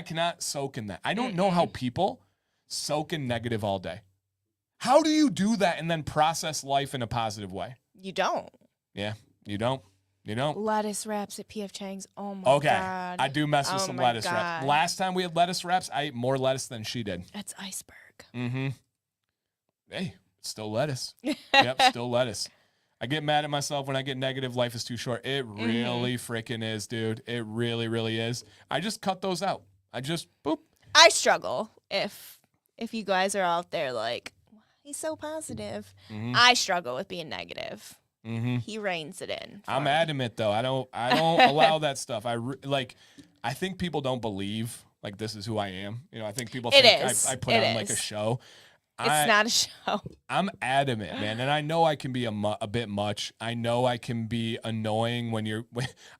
cannot soak in that. I don't know how people soak in negative all day. How do you do that and then process life in a positive way? You don't. Yeah, you don't. You don't. Lettuce wraps at P.F. Chang's. Oh, my God. I do mess with Oh some my lettuce God. wraps. Last time we had lettuce wraps, I ate more lettuce than she did. That's iceberg. Mm-hmm. Hey, it's still lettuce. Yep, still lettuce. I get mad at myself when I get negative. Life is too short. It really freaking is, dude. It really, really is. I just cut those out. I just, boop. I struggle if you guys are out there like, he's so positive. I struggle with being negative. He reins it in. I'm adamant though. I don't allow that stuff. I think people don't believe like this is who I am. You know, I think people think I put on like a show. It's not a show. I'm adamant, man, and I know I can be a bit much. I know I can be annoying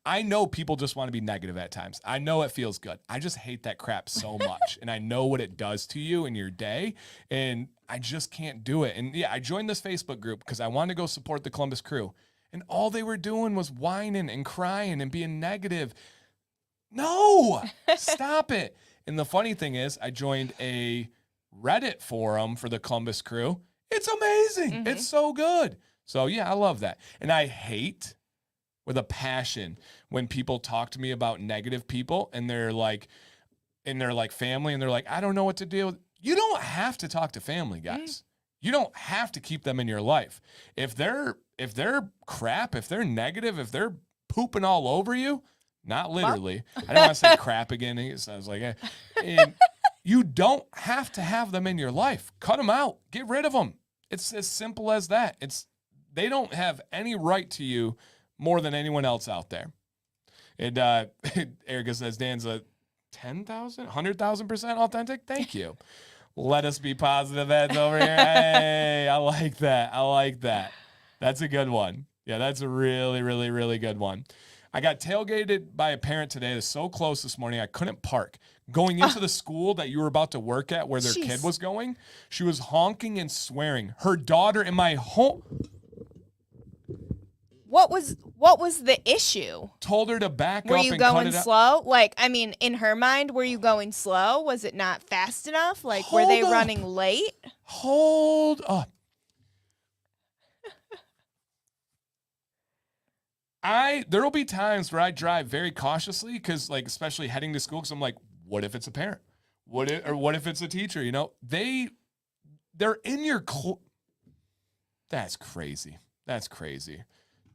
I know people just want to be negative at times. I know it feels good. I just hate that crap so much, and I know what it does to you in your day, and I just can't do it. And yeah, I joined this Facebook group because I wanted to go support the Columbus Crew, and all they were doing was whining and crying and being negative. No, stop it. And the funny thing is, I joined a Reddit forum for the Columbus Crew. It's amazing. It's so good. So yeah, I love that. And I hate with a passion when people talk to me about negative people and they're like family and they're like, I don't know what to do. You don't have to talk to family, guys. You don't have to keep them in your life. If they're crap, if they're negative, if they're pooping all over you, not literally. I don't want to say crap again. So I was like, and you don't have to have them in your life. Cut them out. Get rid of them. It's as simple as that. They don't have any right to you more than anyone else out there. And Erica says, Dan's a 10,000, 100,000% authentic. Thank you. Let us be positive heads over here. Hey, I like that. That's a good one. Yeah, that's a really, really, really good one. I got tailgated by a parent today. It was so close this morning, I couldn't park. Going into the school that you were about to work at where their kid was going, she was honking and swearing. Her daughter in my home. What was the issue? Told her to back Were up you and cut going it out. slow? Like, I mean, in her mind, were you going slow? Was it not fast enough? Like, were they running late? Hold up. There will be times where I drive very cautiously because, like, especially heading to school, because I'm like, what if it's a parent? What if it's a teacher? You know, they're in your That's crazy. That's crazy.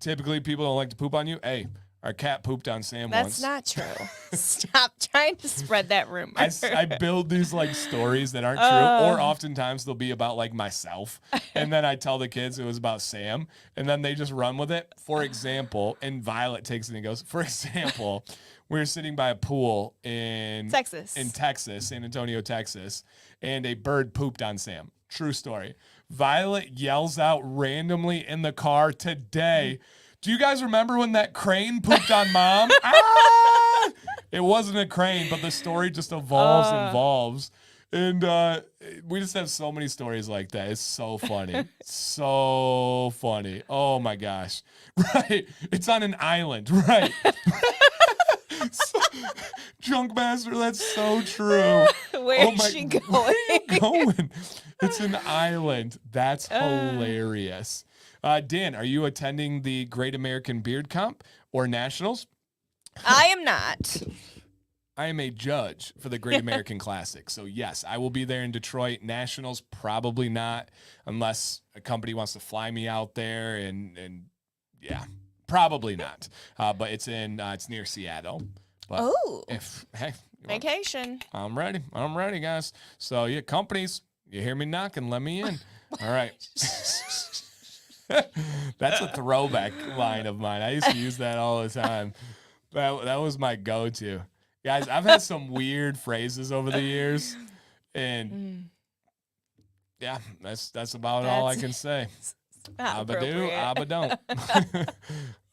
Typically, people don't like to poop on you. Hey, our cat pooped on Sam once. That's not true. Stop trying to spread that rumor. I build these like stories that aren't true, or oftentimes they'll be about like myself, and then I tell the kids it was about Sam, and then they just run with it. For example, and Violet takes it and goes, for example, we were sitting by a pool in Texas, San Antonio, Texas, and a bird pooped on Sam. True story. Violet yells out randomly in the car today, do you guys remember when that crane pooped on Mom? Ah! It wasn't a crane, but the story just evolves. And we just have so many stories like that. It's so funny. So funny. Oh my gosh. Right. It's on an island. Right. So, Junk Master, that's so true. Where's she going? Where are you going? It's an island. That's hilarious. Dan, are you attending the Great American Beard Comp or Nationals? I am not. I am a judge for the Great American Classic. So, yes, I will be there in Detroit. Nationals, probably not, unless a company wants to fly me out there. And yeah, probably not. But it's near Seattle. But Oh, hey, vacation. I'm ready. I'm ready, guys. So, yeah, companies, you hear me knocking, let me in. All right. That's a throwback line of mine. I used to use that all the time. That was my go-to. Guys, I've had some weird phrases over the years, and yeah, that's about all I can say. Abba do, abba don't.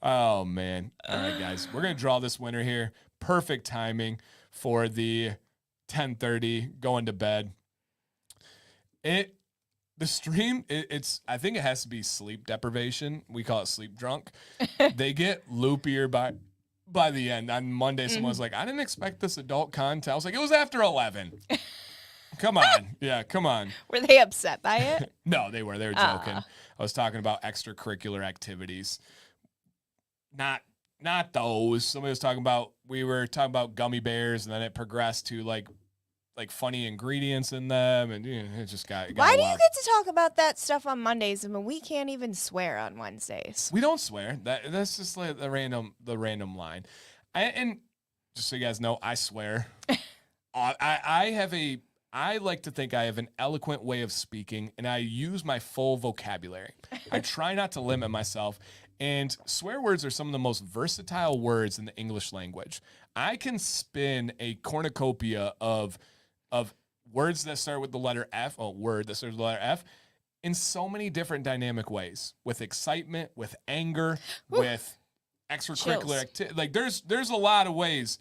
Oh, man. All right, guys, we're going to draw this winner here. Perfect timing for the 10:30 going to bed. The stream, it's I think it has to be sleep deprivation. We call it sleep drunk. They get loopier by the end. On Monday, someone was like, I didn't expect this adult content. I was like, it was after 11. Come on. Yeah, come on. Were they upset by it? No, they were joking. I was talking about extracurricular activities. Not those. Somebody was talking about, we were talking about gummy bears, and then it progressed to like funny ingredients in them, and it just got Why do you wild. get to talk about that stuff on Mondays? I mean, we can't even swear on Wednesdays. We don't swear. That's just like the random line. And just so you guys know, I swear. I like to think I have an eloquent way of speaking, and I use my full vocabulary. I try not to limit myself. And swear words are some of the most versatile words in the English language. I can spin a cornucopia of words that start with the letter F, word that starts with the letter F, in so many different dynamic ways, with excitement, with anger, with extracurricular activity. Like there's a lot of ways,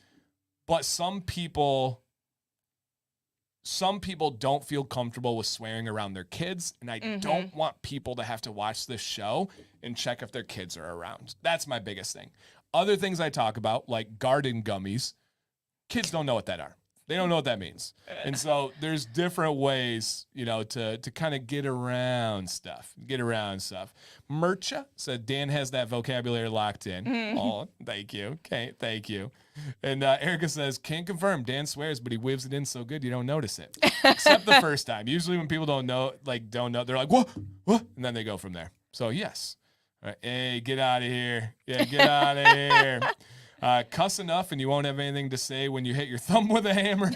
but some people don't feel comfortable with swearing around their kids, and I don't want people to have to watch this show and check if their kids are around. That's my biggest thing. Other things I talk about, like garden gummies, kids don't know what that are. They don't know what that means. And so there's different ways, to kind of get around stuff. Mercha said Dan has that vocabulary locked in. Oh, thank you. Okay, thank you. And Erica says, can't confirm. Dan swears, but he weaves it in so good you don't notice it. Except the first time. Usually when people don't know, they're like, what? And then they go from there. So yes. All right. Hey, get out of here. Yeah, get out of here. Cuss enough and you won't have anything to say when you hit your thumb with a hammer.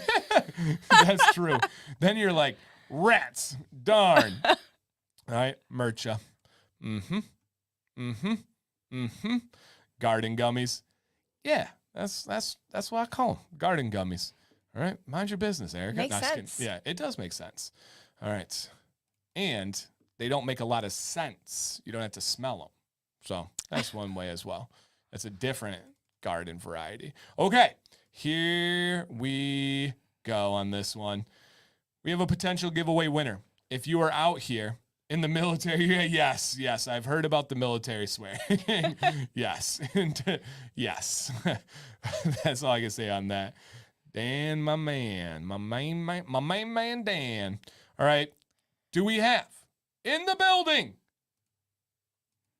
That's true. Then you're like, rats, darn. All right, Mercha. Garden gummies. Yeah, that's what I call them, garden gummies. All right, mind your business, Erica. Makes sense. Yeah, it does make sense. All right, and they don't make a lot of sense. You don't have to smell them. So that's one way as well. That's a different garden variety. Okay, here we go on this one. We have a potential giveaway winner. If you are out here in the military, yes, I've heard about the military swearing. Yes, yes. That's all I can say on that. Dan, my main man, Dan. All right, do we have in the building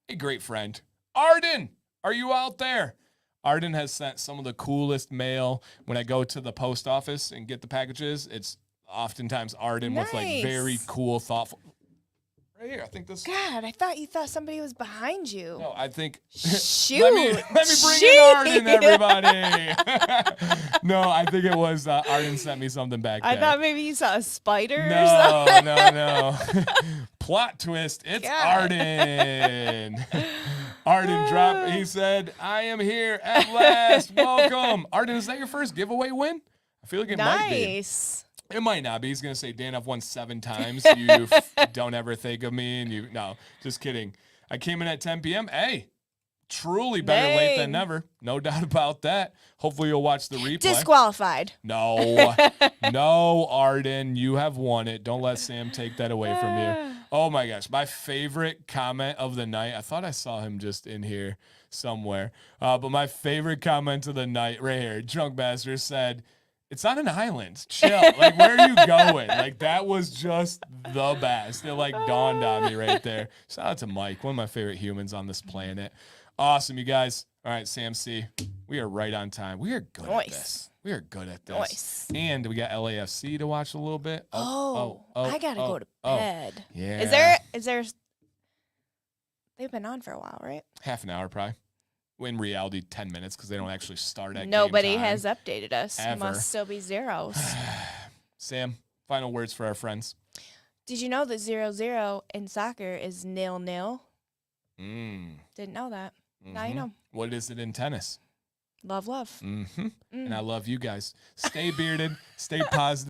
a great friend, Arden? Are you out there? Arden has sent some of the coolest mail. When I go to the post office and get the packages, it's oftentimes Arden with like very cool, thoughtful. Right here, I think this. God, I thought you thought somebody was behind you. No, I think. Shoot. let me bring in Arden, everybody. No, I think it was Arden sent me something back there. I thought maybe you saw a spider or something. No. Plot twist. It's Arden. Arden dropped. He said, I am here at last. Welcome. Arden, is that your first giveaway win? I feel like it might be. Nice. It might not be. He's going to say, Dan, I've won 7 times. You don't ever think of me. No, just kidding. I came in at 10 p.m. Hey, Truly better late than Dang. never. No doubt about that. Hopefully you'll watch the replay. Disqualified. No, no, Arden, you have won it. Don't let Sam take that away from you. Oh my gosh, my favorite comment of the night. I thought I saw him just in here somewhere. But my favorite comment of the night right here, Drunk Master said, "It's on an island. Chill." Like, where are you going? Like, that was just the best. It like dawned on me right there. Shout out to Mike, one of my favorite humans on this planet. Awesome, you guys. All right, Sam C. We are right on time. We are good at this. We are good at this. Nice. And we got LAFC to watch a little bit. I gotta go to bed. Yeah. Is there? They've been on for a while, right? Half an hour, probably. In reality, 10 minutes because they don't actually start at Nobody game time. has updated us. Ever. Must still be zeros. Sam, final words for our friends. Did you know that 0-0 in soccer is 0-0? Didn't know that. Now you know. What is it in tennis? Love. And I love you guys. Stay bearded. Stay positive.